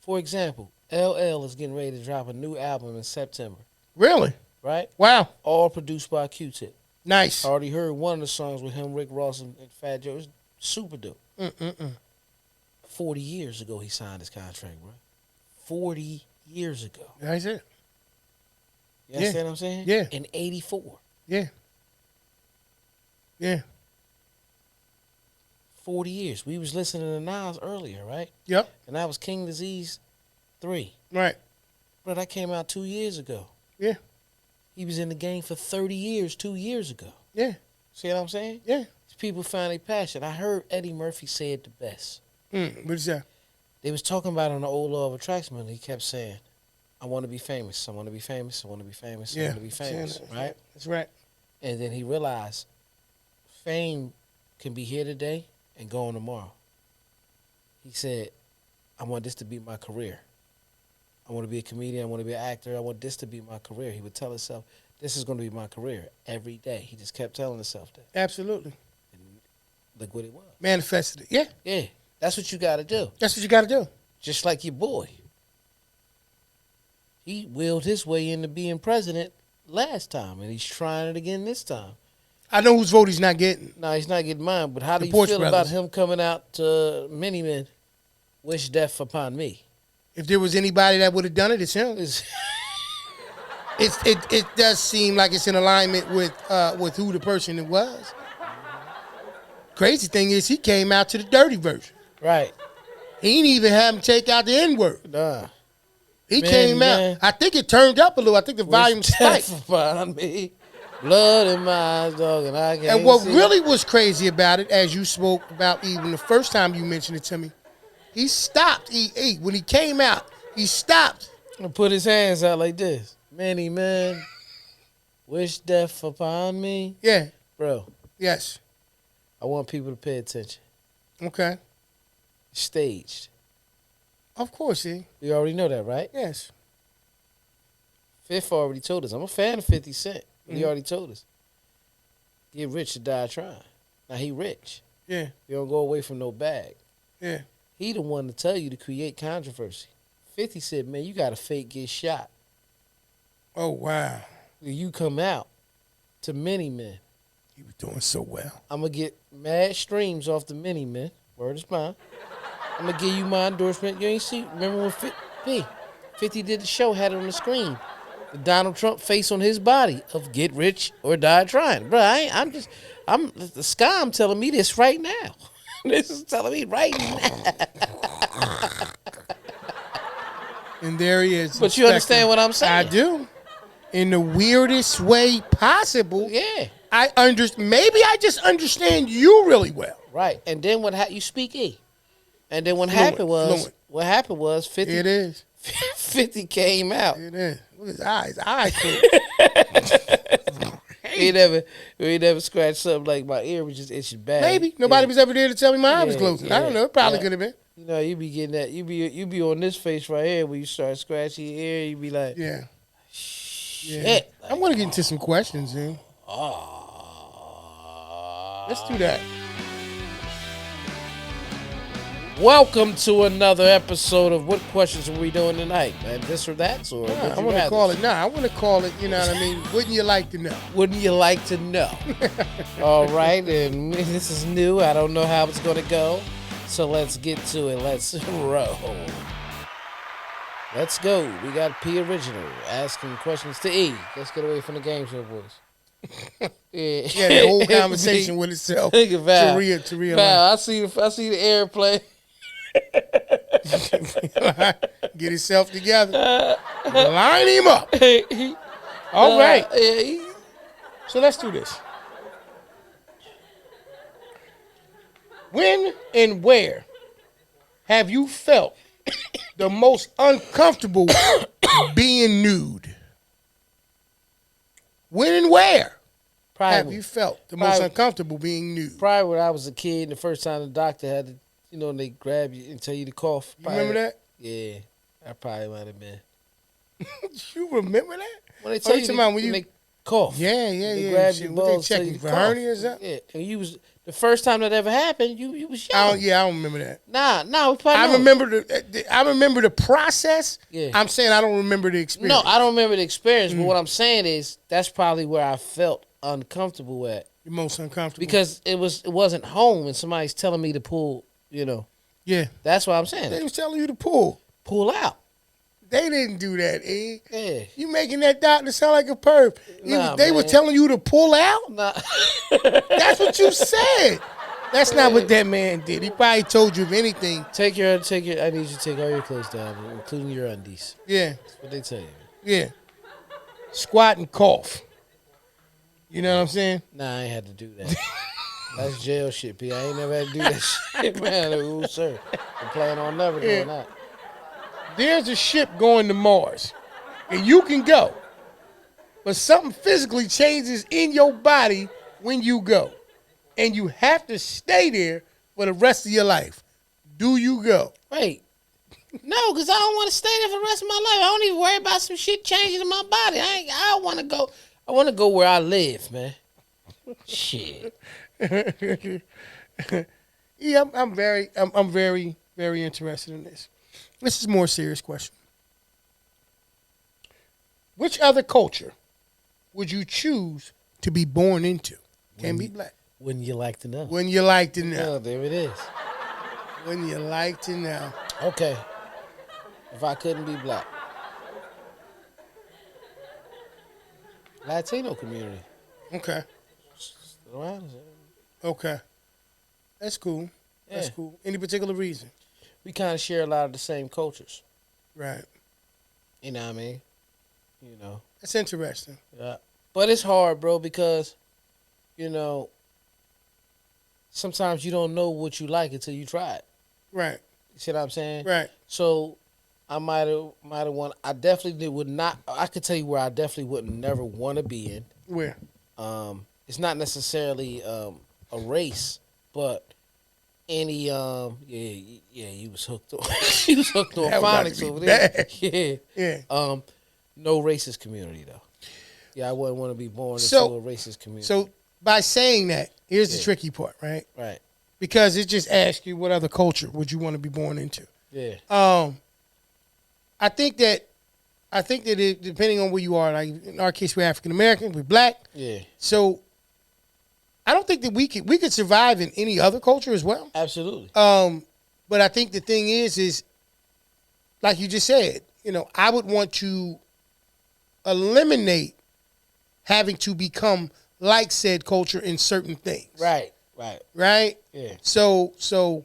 For example, LL is getting ready to drop a new album in September. Really? Right? Wow. All produced by Q-Tip. Nice. I already heard one of the songs with him, Rick Ross, and Fat Joe. It's super dope. 40 years ago, he signed his contract, bro. 40 years ago. That's it. You understand what I'm saying? Yeah. In 84. Yeah. Yeah. 40 years. We was listening to Nas earlier, right? Yep. And that was King Disease 3. Right. Bro, that came out 2 years ago. Yeah. He was in the game for 30 years 2 years ago. Yeah. See what I'm saying? Yeah. People find a passion. I heard Eddie Murphy say it the best. What is that? They was talking about on the old Law of Attraction, and he kept saying, I want to be famous. I want to be famous. I want to be famous. I want to be famous. Right? That's right. And then he realized fame can be here today and gone tomorrow. He said, I want this to be my career. I want to be a comedian. I want to be an actor. I want this to be my career. He would tell himself, this is going to be my career every day. He just kept telling himself that. Absolutely. And Look what it was. Manifested it. Yeah. Yeah, that's what you got to do. That's what you got to do. Just like your boy. He willed his way into being president last time, and he's trying it again this time. I know whose vote he's not getting. No, he's not getting mine, but how do you Porch feel about brothers. him coming out to many men, wish death upon me? If there was anybody that would have done it, it's him. It does seem like it's in alignment with who the person it was. Crazy thing is, he came out to the dirty version. Right. He didn't even have him take out the N-word. Nah. He Man, came man. out. I think it turned up a little. I think the volume Wish death spiked. upon me. Blood in my eyes, dog, and I can't And what see. really was crazy about it, as you spoke about even the first time you mentioned it to me, he stopped. When he came out, he stopped. And put his hands out like this. Many men wish death upon me. Yeah. Bro, Yes. I want people to pay attention. Okay. It's staged. Of course, he. We already know that, right? Yes. Fifth already told us. I'm a fan of 50 Cent. But he already told us. Get rich or die trying. Now, he rich. Yeah. He don't go away from no bag. Yeah. He the one to tell you to create controversy. 50 said, man, you got to fake get shot. Oh, wow. You come out to many men. He was doing so well. I'm going to get mad streams off the many men. Word is mine. I'm going to give you my endorsement. You ain't see. Remember when 50 did the show, had it on the screen. The Donald Trump face on his body of get rich or die trying. Bro, the scam telling me this right now. This is telling me right now. And there he is. But you understand what I'm saying? I do. In the weirdest way possible. Yeah. Maybe I just understand you really well. Right. And then you speak E. And then what Fluent. happened was 50. It is. 50 came out. It is. Look at his eyes. Eyes. He never scratched something like my ear was just itching bad. Maybe. Nobody was ever there to tell me my eye was closing. I don't know. It probably could have been. You know, you be getting that. You be on this face right here when you start scratching your ear. You be like, Yeah. shit. I want to get into some questions, man. Let's do that. Welcome to another episode of What Questions Are We Doing Tonight, man? This or that? Or I want to call it. I want to call it, you know what I mean? Wouldn't you like to know? Wouldn't you like to know? All right, and this is new. I don't know how it's going to go. So let's get to it. Let's roll. Let's go. We got P Original asking questions to E. Let's get away from the game show, boys. Yeah, The whole conversation with itself. Think about To realize. Val, I see the airplane. Get himself together. Line him up. All right. So let's do this. When and where have you felt the most uncomfortable being nude? When and where have you felt the most uncomfortable being nude? Probably when I was a kid and the first time the doctor had to, they grab you and tell you to cough. You remember that? Yeah, I probably might have been. You remember that? When they tell you when they cough. Yeah. They grab your Shit, balls, they tell you checking to for cough. hernia or something? Yeah, and you was the first time that ever happened. You was young. I don't remember that. Nah, we probably I know. remember the process. Yeah. I'm saying I don't remember the experience. No, I don't remember the experience, but what I'm saying is that's probably where I felt uncomfortable at. The most uncomfortable. Because it wasn't home and somebody's telling me to pull, Yeah. That's what I'm saying. They was telling you to pull. Pull out. They didn't do that, eh? Yeah. You making that doctor sound like a perv. They were man. telling you to pull out? Nah. That's what you said. That's not what that man did. He probably told you, if anything. Take your. I need you to take all your clothes down, including your undies. Yeah. That's what they tell you. Yeah. Squat and cough. You know what I'm saying? Nah, I ain't had to do that. That's jail shit, P. I ain't never had to do that shit, man. Ooh, sir. I'm planning on never doing that. There's a ship going to Mars, and you can go, but something physically changes in your body when you go, and you have to stay there for the rest of your life. Do you go? Wait. No, because I don't want to stay there for the rest of my life. I don't even worry about some shit changing in my body. I want to go. I want to go where I live, man. Shit. Yeah, I'm very, very interested in this. This is a more serious question. Which other culture would you choose to be born into? Can't be black. Wouldn't you like to know? Wouldn't you like to know? Oh, there it is. Wouldn't you like to know? Okay. If I couldn't be black. Latino community. Okay. Still around, is it? Okay. That's cool. That's Yeah. cool. Any particular reason? We kind of share a lot of the same cultures. Right. You know what I mean? You know. That's interesting. Yeah. But it's hard, bro, because, you know, sometimes you don't know what you like until you try it. Right. You see what I'm saying? Right. So I might have won. I definitely would not. I could tell you where I definitely would never want to be in. Where? It's not necessarily a race, but any you was hooked on you was hooked on That was about to phonics be over there. bad. Yeah. Yeah. No racist community though. Yeah, I wouldn't want to be born into So- a racist community. So by saying that, here's the Yeah. tricky part, right? Right. Because it just asks you what other culture would you want to be born into. Yeah. I think that it, depending on where you are, like in our case, we're African American, we're black, Yeah. so I don't think that we could survive in any other culture as well. Absolutely. But I think the thing is like you just said, you know, I would want to eliminate having to become like said culture in certain things. Right. Right. Right. Yeah. So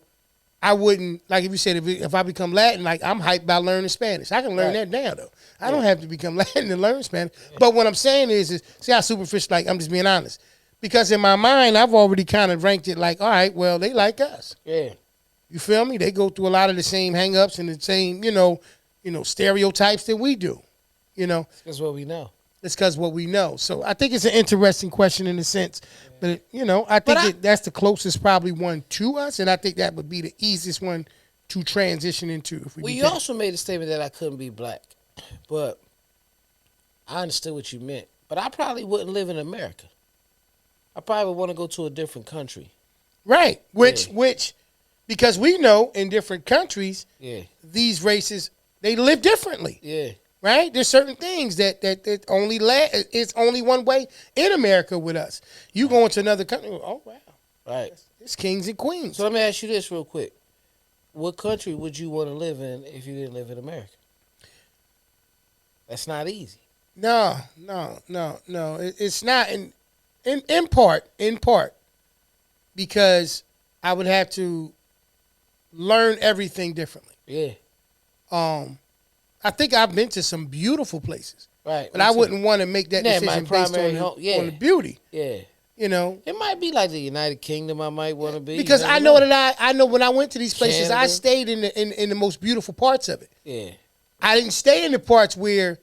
I wouldn't, like if you said, if I become Latin, like I'm hyped about learning Spanish. I can learn Right. that now, though. I don't have to become Latin to learn Spanish. Yeah. But what I'm saying is see how superficial, like I'm just being honest. Because in my mind, I've already kind of ranked it like, all right, well, they like us. Yeah. You feel me? They go through a lot of the same hang-ups and the same, you know, stereotypes that we do. You know? That's what we know. It's because what we know. So I think it's an interesting question in a sense. But, I think that's the closest probably one to us, and I think that would be the easiest one to transition into. If we Well, you became. also made a statement that I couldn't be black, but I understood what you meant. But I probably wouldn't live in America. I probably would want to go to a different country. Right, which because we know in different countries, Yeah. these races, they live differently. Yeah. Right? There's certain things that only it's only one way in America with us. You go into another country, oh wow. Right. It's kings and queens. So let me ask you this real quick. What country would you want to live in if you didn't live in America? That's not easy. No. It's not in part because I would have to learn everything differently. Yeah. I think I've been to some beautiful places. Right. But I wouldn't want to make that decision based on the beauty. Yeah. It might be like the United Kingdom I might want to be. Because I know when I went to these places, Canada. I stayed in the most beautiful parts of it. Yeah. I didn't stay in the parts where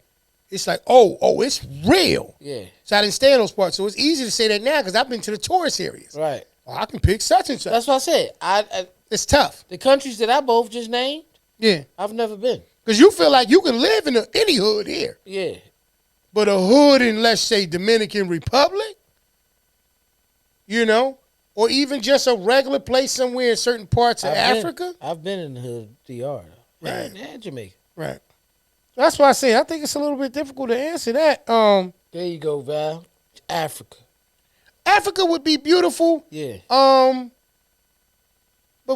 it's like, oh, it's real. Yeah. So I didn't stay in those parts. So it's easy to say that now because I've been to the tourist areas. Right. Oh, I can pick such and such. That's what I said. I It's tough. the countries that I both just named, Yeah. I've never been. Because you feel like you can live in any hood here. Yeah. But a hood in, let's say, Dominican Republic, or even just a regular place somewhere in certain parts of Africa. I've been in the hood, DR, though. Right. And Jamaica. Right. That's why I say I think it's a little bit difficult to answer that. There you go, Val. Africa. Africa would be beautiful. Yeah. But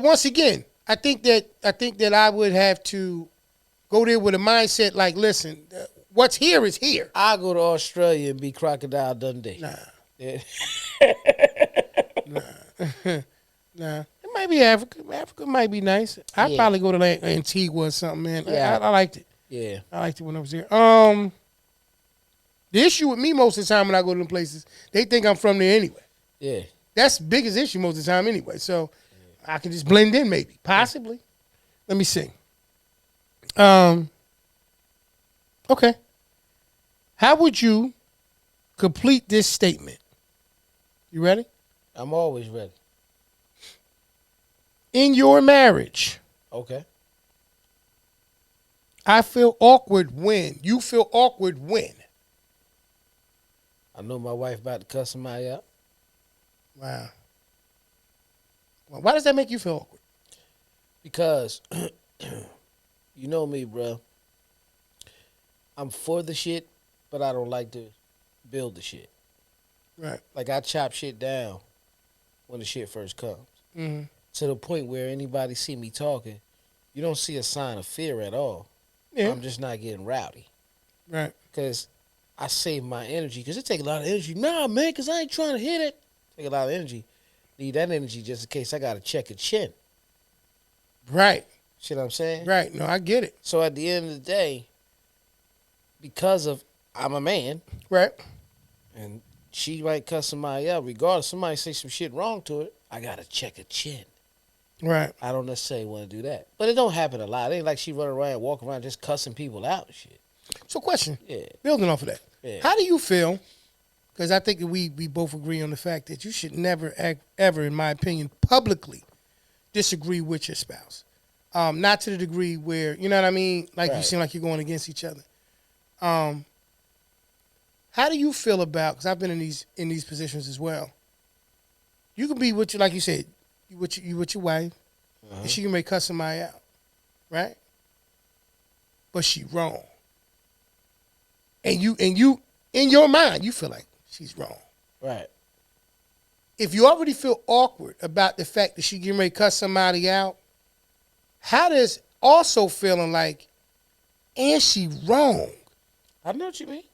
once again, I think that I would have to go there with a mindset like, listen, what's here is here. I'll go to Australia and be Crocodile Dundee. Nah. Yeah. Nah. It might be Africa. Africa might be nice. I'd probably go to like Antigua or something, man. Yeah. I liked it. Yeah. I liked it when I was there. The issue with me most of the time when I go to them places, they think I'm from there anyway. Yeah. That's the biggest issue most of the time anyway. So I can just blend in maybe. Possibly. Let me see. Okay. How would you complete this statement? You ready? I'm always ready. In your marriage, Okay. I feel awkward when. You feel awkward when. I know my wife about to cuss somebody out. Wow. Well, why does that make you feel awkward? Because you know me, bro. I'm for the shit, but I don't like to build the shit. Right. Like I chop shit down when the shit first comes. Mm-hmm. To the point where anybody see me talking, you don't see a sign of fear at all. Yeah. I'm just not getting rowdy. Right. Because I save my energy. Because it take a lot of energy. Nah, man, because I ain't trying to hit it. Take a lot of energy. Need that energy just in case I got to check a chin. Right. See what I'm saying? Right. No, I get it. So at the end of the day, because of I'm a man, Right. and she might cuss somebody out, regardless, somebody say some shit wrong to it, I got to check a chin. Right. I don't necessarily want to do that. But it don't happen a lot. It ain't like she run around, walk around just cussing people out and shit. So, question. Yeah. Building off of that. Yeah. How do you feel? Because I think we both agree on the fact that you should never, ever, in my opinion, publicly disagree with your spouse. Not to the degree where, you know what I mean? Like you Right. seem like you're going against each other. How do you feel about, because I've been in these positions as well. You can be with you, like you said, you with your wife, and she can make cuss somebody out, right? But she wrong. And you in your mind, you feel like she's wrong. Right. If you already feel awkward about the fact that she getting ready to cuss somebody out, how does also feeling like, and she wrong? I know what you mean.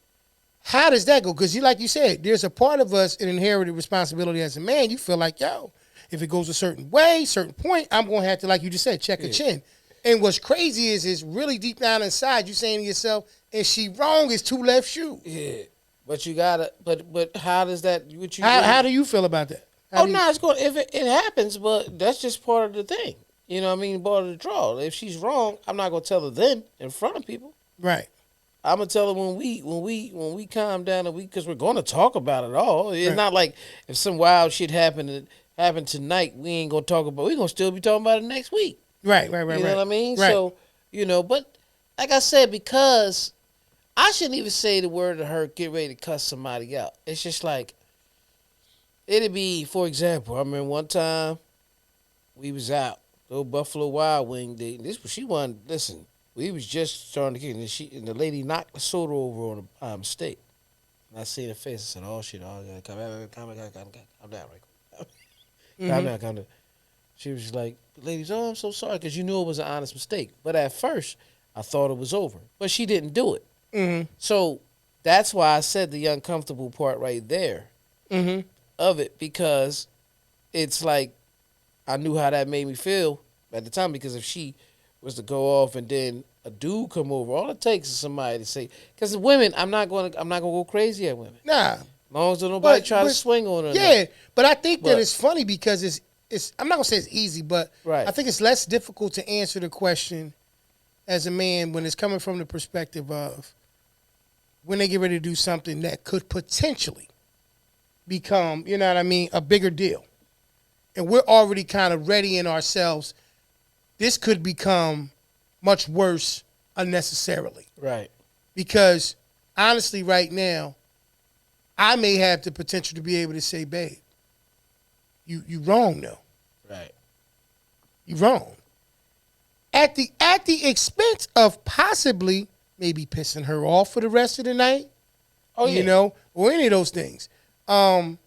How does that go? Because like you said, there's a part of us, an inherited responsibility as a man. You feel like, yo, if it goes a certain way, certain point, I'm going to have to, like you just said, check a chin. And what's crazy is really deep down inside, you saying to yourself, and she wrong is two left shoes. Yeah. But you gotta, but how does that, what you How do you feel about that? No, it's going, if it happens, but that's just part of the thing. You know what I mean? Part of the draw. If she's wrong, I'm not going to tell her then in front of people. Right. I'm gonna tell her when we calm down and because we're gonna talk about it all. It's not like if some wild shit happened tonight, we ain't gonna talk about. We gonna still be talking about it next week. Right. You know what I mean? Right. So but like I said, because I shouldn't even say the word to her, get ready to cuss somebody out. It's just like it'd be, for example, I remember one time we was out, little Buffalo Wild Wing day. This was she wanted. Listen. We was just starting to kick, and the lady knocked the soda over on a mistake. And I seen her face. I said, "Oh shit! Oh, calm down, right quick. Calm down." She was just like, "Ladies, oh, I'm so sorry," because you knew it was an honest mistake. But at first, I thought it was over, but she didn't do it. Mm-hmm. So that's why I said the uncomfortable part right there of it, because it's like I knew how that made me feel at the time. Because if she was to go off and then a dude come over, all it takes is somebody to say, because women, I'm not gonna go crazy at women. Nah. As long as nobody try to swing on her. Yeah, but I think that it's funny because it's I'm not gonna say it's easy, but right. I think it's less difficult to answer the question as a man when it's coming from the perspective of when they get ready to do something that could potentially become, you know what I mean, a bigger deal. And we're already kind of readying ourselves. This could become much worse unnecessarily. Right. Because honestly, right now, I may have the potential to be able to say, babe, you wrong though. Right. You wrong. At the expense of possibly maybe pissing her off for the rest of the night. Oh, yeah. You know, or any of those things. I'm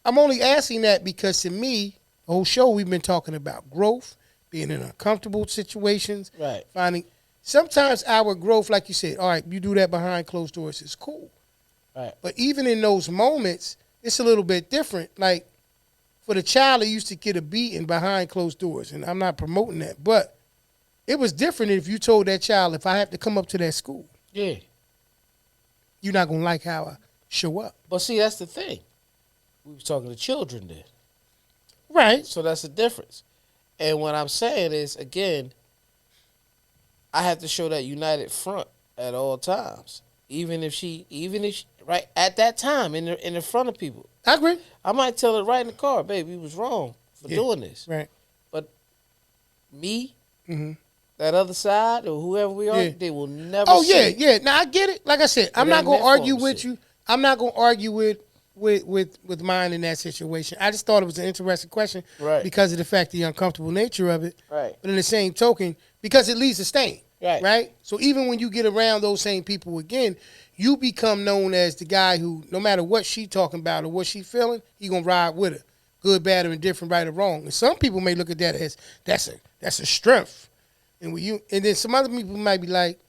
only asking that because to me, the whole show we've been talking about growth, being in uncomfortable situations, right. finding sometimes our growth, like you said, all right, you do that behind closed doors, is cool. Right. But even in those moments, it's a little bit different. Like for the child that used to get a beating behind closed doors, and I'm not promoting that, but it was different if you told that child, if I have to come up to that school, yeah, you're not gonna like how I show up. But see, that's the thing. We was talking to children then. Right. So that's the difference. And what I'm saying is, again, I have to show that united front at all times. Even if she right at that time in the front of people. I agree. I might tell her right in the car, babe, you was wrong for doing this. Right. But me, that other side or whoever we are, they will never yeah. Now I get it. Like I said, I'm not gonna argue with shit. you. I'm not gonna argue with with mine in that situation. I just thought it was an interesting question Right. because of the fact the uncomfortable nature of it. Right. But in the same token, because it leaves a stain. Right. Right? So even when you get around those same people again, you become known as the guy who, no matter what she talking about or what she feeling, he gonna ride with her. Good, bad, or indifferent, right or wrong. And some people may look at that as that's a strength. And then some other people might be like,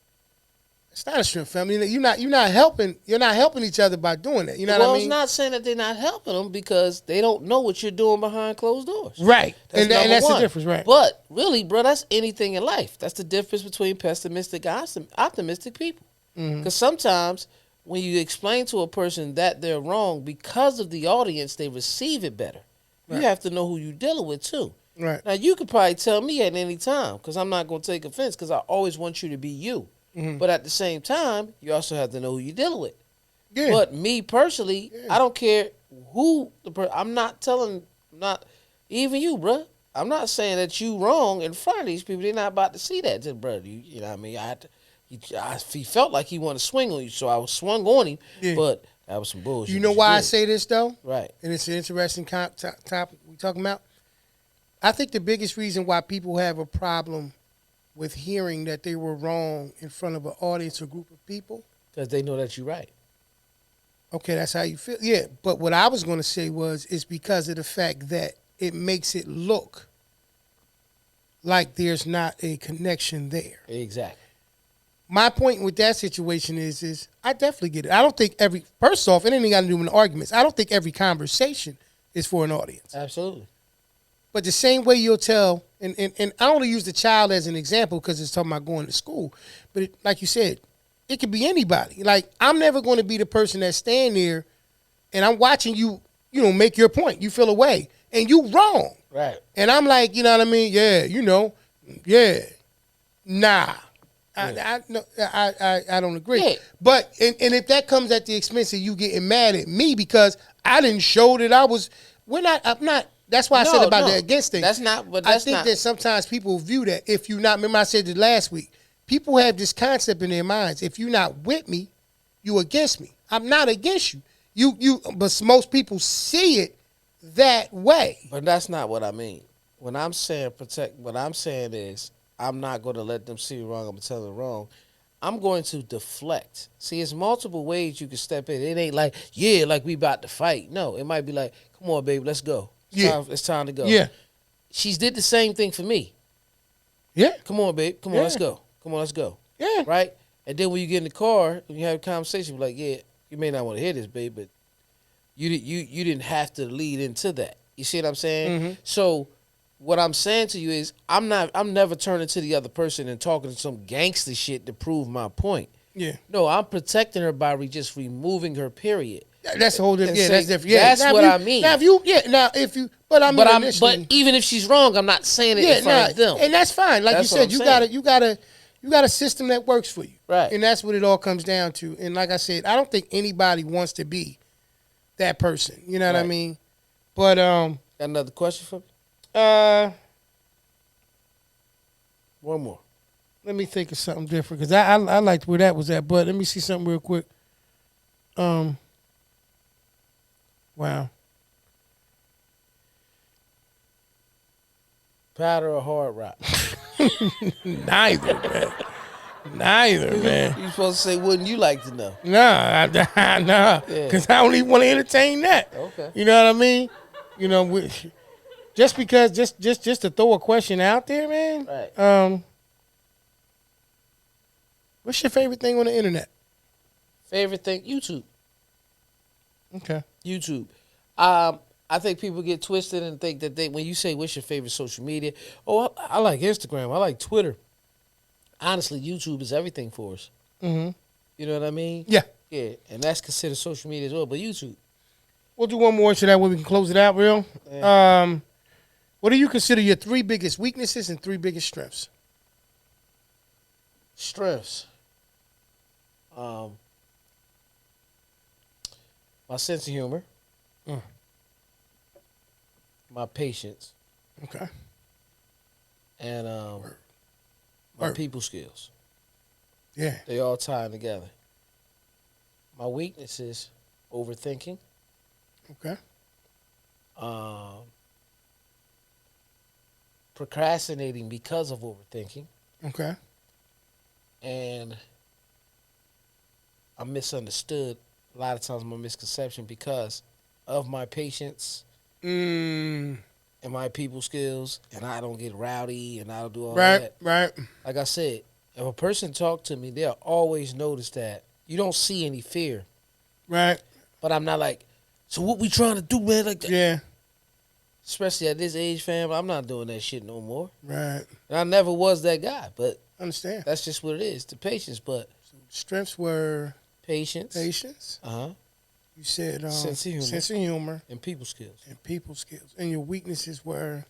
it's not a strength, family. You're not helping each other by doing that. You know what I mean? It's not saying that they're not helping them because they don't know what you're doing behind closed doors. Right. And that's one. the difference, right? But really, bro, that's anything in life. That's the difference between pessimistic and optimistic people. Because sometimes when you explain to a person that they're wrong because of the audience, they receive it better. Right. You have to know who you're dealing with too. Right. Now you could probably tell me at any time because I'm not going to take offense because I always want you to be you. But at the same time, you also have to know who you're dealing with. Yeah. But me personally, I don't care who I'm not even you, bro. I'm not saying that you wrong in front of these people. They're not about to see that, bro. You know what I mean? He felt like he wanted to swing on you, so I was swung on him. Yeah. But that was some bullshit. You know why I say this though? Right. And it's an interesting topic we talking about. I think the biggest reason why people have a problem with hearing that they were wrong in front of an audience or group of people. Because they know that you're right. Okay, that's how you feel. Yeah, but what I was going to say is because of the fact that it makes it look like there's not a connection there. Exactly. My point with that situation is I definitely get it. I don't think first off, it ain't got to do with arguments. I don't think every conversation is for an audience. Absolutely. But the same way you'll tell, and I only use the child as an example because it's talking about going to school. But like you said, it could be anybody. Like, I'm never going to be the person that stand there and I'm watching you, make your point. You feel away. And you wrong. Right. And I'm like, you know what I mean? Yeah, yeah. Nah. Yeah. I don't agree. Yeah. But and if that comes at the expense of you getting mad at me because I didn't show that I'm not. That's why I said about the against thing. That's not. But I think that sometimes people view that if you're not. Remember I said it last week. People have this concept in their minds. If you're not with me, you against me. I'm not against you. But most people see it that way. But that's not what I mean. When I'm saying protect, what I'm saying is I'm not going to let them see you wrong. I'm going to tell them wrong. I'm going to deflect. See, it's multiple ways you can step in. It ain't like, like we about to fight. No, it might be like, come on, baby, let's go. It's time to go. Yeah. She's did the same thing for me. Yeah. Come on, babe. Come on, let's go. Come on, let's go. Yeah. Right? And then when you get in the car, when you have a conversation, you're like, yeah, you may not want to hear this, babe, but you didn't have to lead into that. You see what I'm saying? Mm-hmm. So what I'm saying to you is I'm never turning to the other person and talking some gangster shit to prove my point. Yeah. No, I'm protecting her by just removing her, period. That's a whole different. Yeah, that's different. Yeah, that's what I mean. But even if she's wrong, I'm not saying it in front of them. And that's fine. Like you said, you got a system that works for you, right? And that's what it all comes down to. And like I said, I don't think anybody wants to be that person. You know what I mean? But got another question for me? One more. Let me think of something different because I liked where that was at. But let me see something real quick. Wow. Powder or hard rock? Neither, man. You supposed to say, wouldn't you like to know? Nah. Because I don't even want to entertain that. Okay. You know what I mean? Just because, just to throw a question out there, man. Right. What's your favorite thing on the internet? Favorite thing? YouTube. Okay. YouTube. I think people get twisted and think that when you say what's your favorite social media, I like Instagram, I like Twitter. Honestly, YouTube is everything for us. Mm-hmm. You know what I mean? Yeah. Yeah, and that's considered social media as well, but YouTube. We'll do one more so that way we can close it out real. Yeah. What do you consider your 3 biggest weaknesses and 3 biggest strengths? Strengths. My sense of humor. My patience. Okay. And my people skills. Yeah. They all tie together. My weaknesses, overthinking. Okay. um, procrastinating because of overthinking, Okay. and I'm misunderstood a lot of times. My misconception because of my patience Mm. and my people skills, and I don't get rowdy and I don't do all Right. that. Right. Like I said, if a person talk to me, they'll always notice that you don't see any fear, Right. but I'm not like, so what we trying to do, man? Like, Yeah. especially at this age, fam, I'm not doing that shit no more. Right. And I never was that guy, but Understand. that's just what it is. The patience, but So strengths were patience, patience. uh huh, You said sense of humor, sense of humor and people skills. and people skills. And your weaknesses were.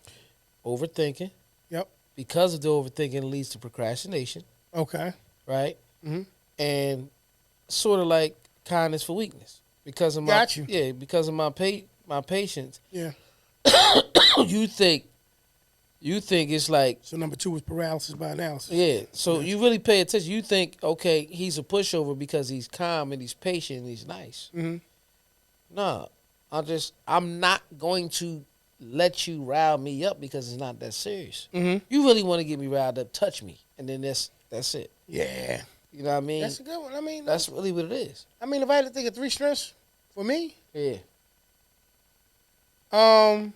Overthinking. Yep. Because of the overthinking, it leads to procrastination, Okay. right? Mm-hmm. And sort of like kindness for weakness. Because of my Got you. because of my patience. Yeah. you think it's like, So number 2 was paralysis by analysis. yeah. So Gotcha. you really pay attention. You think, okay, he's a pushover because he's calm and he's patient and he's nice. Mm-hmm. No, I'm not going to let you rile me up because it's not that serious. Mm-hmm. You really want to get me riled up, touch me, and then that's it. Yeah. You know what I mean? That's a good one. I mean, That's really what it is. if I had to think of 3 strengths for me, Yeah. I'm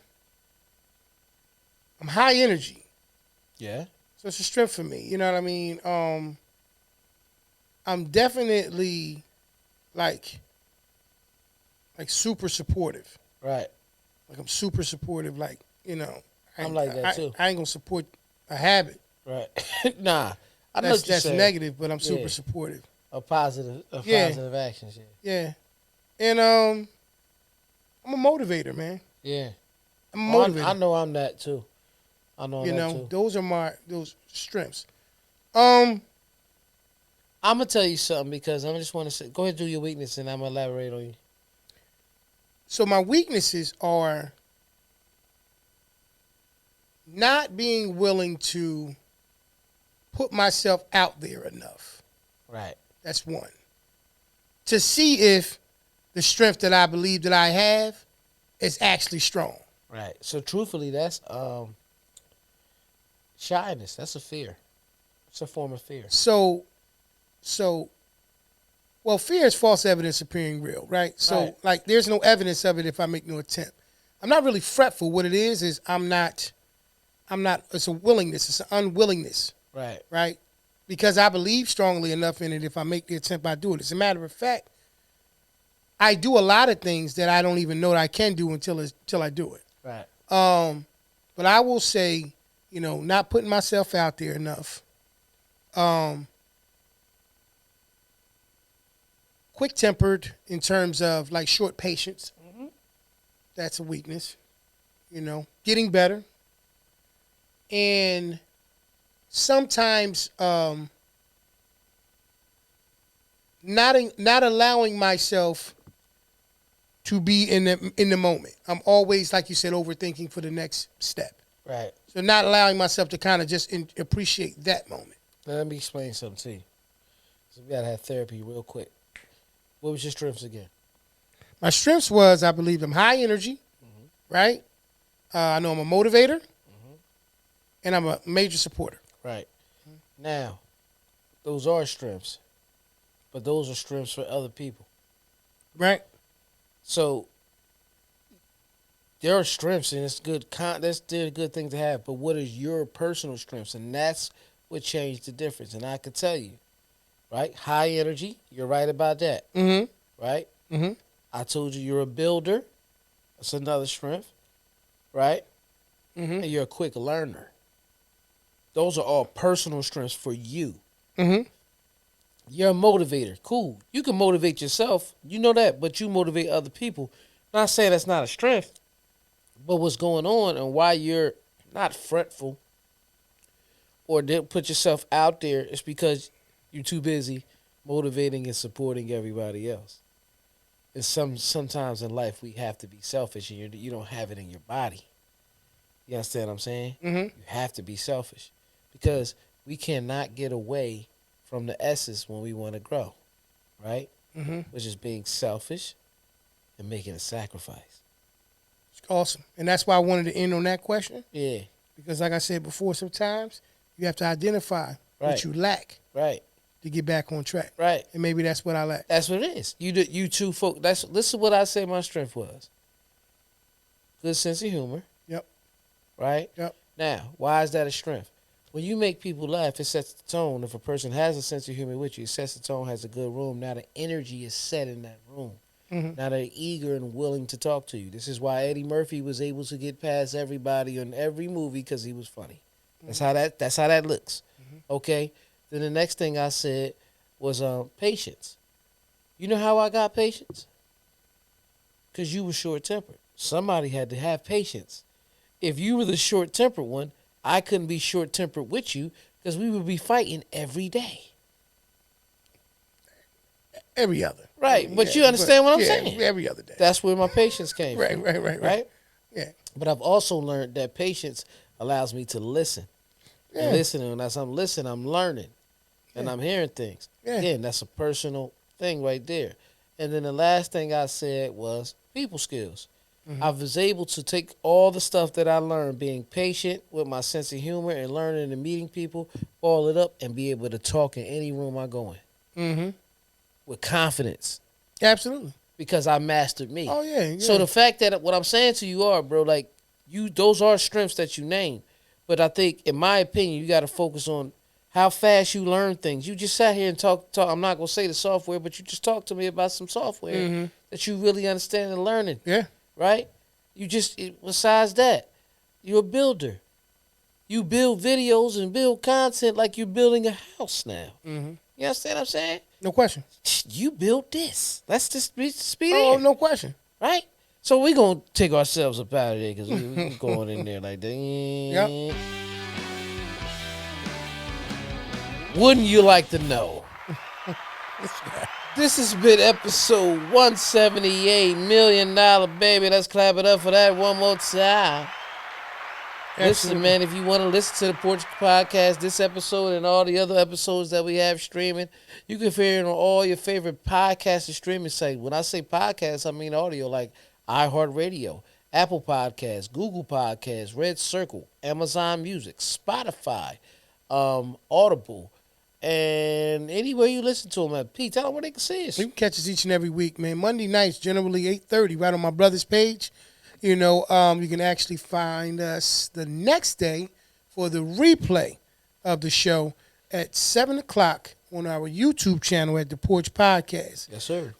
high energy. Yeah. So it's a strength for me. You know what I mean? I'm definitely like super supportive. Right. Like I'm super supportive. Like, I'm like that too. I ain't gonna support a habit. Right. Nah. I know what you're That's saying. negative, but I'm super Yeah. supportive. Positive actions. Yeah. Yeah. And I'm a motivator, man. Yeah. I'm a motivator. I know I'm that too. I know that too. Those are those strengths. I'm gonna tell you something because I just want to say, go ahead and do your weakness, and I'm gonna elaborate on you. So my weaknesses are not being willing to put myself out there enough. Right. That's one. To see if the strength that I believe that I have is actually strong. Right. So truthfully, that's shyness. That's a fear. It's a form of fear. So, well, fear is false evidence appearing real, right? So, Right. like, there's no evidence of it if I make no attempt. I'm not really fretful. What it is I'm not, it's a willingness. It's an unwillingness, Right. right? Because I believe strongly enough in it. If I make the attempt, I do it. As a matter of fact, I do a lot of things that I don't even know that I can do until I do it. Right. But I will say, not putting myself out there enough. Quick-tempered in terms of like short patience. Mm-hmm. That's a weakness. Getting better. And sometimes not allowing myself to be in the moment. I'm always, like you said, overthinking for the next step. Right. So not allowing myself to kind of just appreciate that moment. Now, let me explain something to you. So we gotta have therapy real quick. What was your strengths again? My strengths was, I believe, I'm high energy, right? I know I'm a motivator, and I'm a major supporter. Right. Now, those are strengths, but those are strengths for other people. Right? So there are strengths, and it's good. That's still a good thing to have. But what is your personal strengths, and that's what changed the difference. And I could tell you, right? High energy. You're right about that. Mm-hmm. Right. Mm-hmm. I told you you're a builder. That's another strength. Right. Mm-hmm. And you're a quick learner. Those are all personal strengths for you. Mm-hmm. You're a motivator. Cool. You can motivate yourself. You know that, but you motivate other people. Not saying that's not a strength, but what's going on and why you're not fretful or didn't put yourself out there is because you're too busy motivating and supporting everybody else. And sometimes in life we have to be selfish, and you don't have it in your body. You understand what I'm saying? Mm-hmm. You have to be selfish because we cannot get away from the essence when we want to grow, right? Mm-hmm. Which is being selfish and making a sacrifice. It's awesome. And that's why I wanted to end on that question. Yeah. Because like I said before, sometimes you have to identify what you lack Right. to get back on track. Right. And maybe that's what I lack. That's what it is. You two folk. This is what I say my strength was. Good sense of humor. Yep. Right? Yep. Now, why is that a strength? When you make people laugh, it sets the tone. If a person has a sense of humor with you, it sets the tone, has a good room. Now the energy is set in that room. Mm-hmm. Now they're eager and willing to talk to you. This is why Eddie Murphy was able to get past everybody in every movie because he was funny. That's how that looks. Mm-hmm. Okay? Then the next thing I said was patience. You know how I got patience? Because you were short-tempered. Somebody had to have patience. If you were the short-tempered one, I couldn't be short-tempered with you because we would be fighting every day. Every other. Right, but you understand what I'm saying? Every other day. That's where my patience came from. Right. Yeah. But I've also learned that patience allows me to listen. Yeah. And listening, and as I'm listening, I'm learning. And I'm hearing things. Yeah. Again, that's a personal thing right there. And then the last thing I said was people skills. Mm-hmm. I was able to take all the stuff that I learned, being patient with my sense of humor and learning and meeting people, ball it up, and be able to talk in any room I go in. Mm-hmm. With confidence. Absolutely. Because I mastered me. Oh, yeah. So the fact that what I'm saying to you are, bro, like, those are strengths that you name. But I think, in my opinion, you got to focus on how fast you learn things. You just sat here and talk. I'm not going to say the software, but you just talked to me about some software that you really understand and learning. Yeah. Right? You just, besides that, you're a builder. You build videos and build content like you're building a house now. Mm-hmm. You understand what I'm saying? No question. You built this. Let's just speed Oh, in. no question. Right? So we're going to take ourselves up out of there because we're going in there like that. Yep. Wouldn't you like to know? This has been episode 178, $1 million, baby. Let's clap it up for that one more time. Listen, man, if you want to listen to the Porch podcast, this episode and all the other episodes that we have streaming, you can hear it on all your favorite podcast and streaming sites. When I say podcast, I mean audio, like iHeartRadio, Apple Podcasts, Google Podcasts, Red Circle, Amazon Music, Spotify, Audible, and anywhere you listen to them at. Pete, tell them where they can see us. You can catch us each and every week, man. Monday nights, generally 8:30, right on my brother's page. You know, you can actually find us the next day for the replay of the show at 7 o'clock on our YouTube channel at the Porch Podcast. Yes, sir.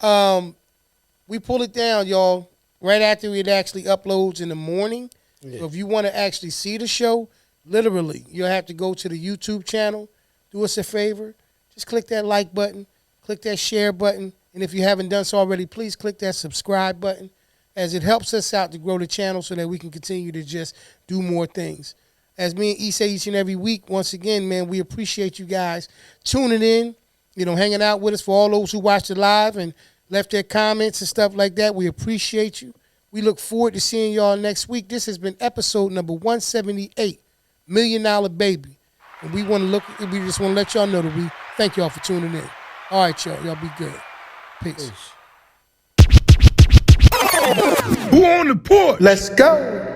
We pull it down, y'all, right after it actually uploads in the morning. Yeah. So if you want to actually see the show, literally, you'll have to go to the YouTube channel. Do us a favor. Just click that like button. Click that share button. And if you haven't done so already, please click that subscribe button, as it helps us out to grow the channel so that we can continue to just do more things. As me and E say each and every week, once again, man, we appreciate you guys tuning in, you know, hanging out with us. For all those who watched it live and left their comments and stuff like that, we appreciate you. We look forward to seeing y'all next week. This has been episode number 178, $1 Million Baby. And we just want to let y'all know that we thank y'all for tuning in. All right, y'all. Y'all be good. Peace. Who on the porch? Let's go.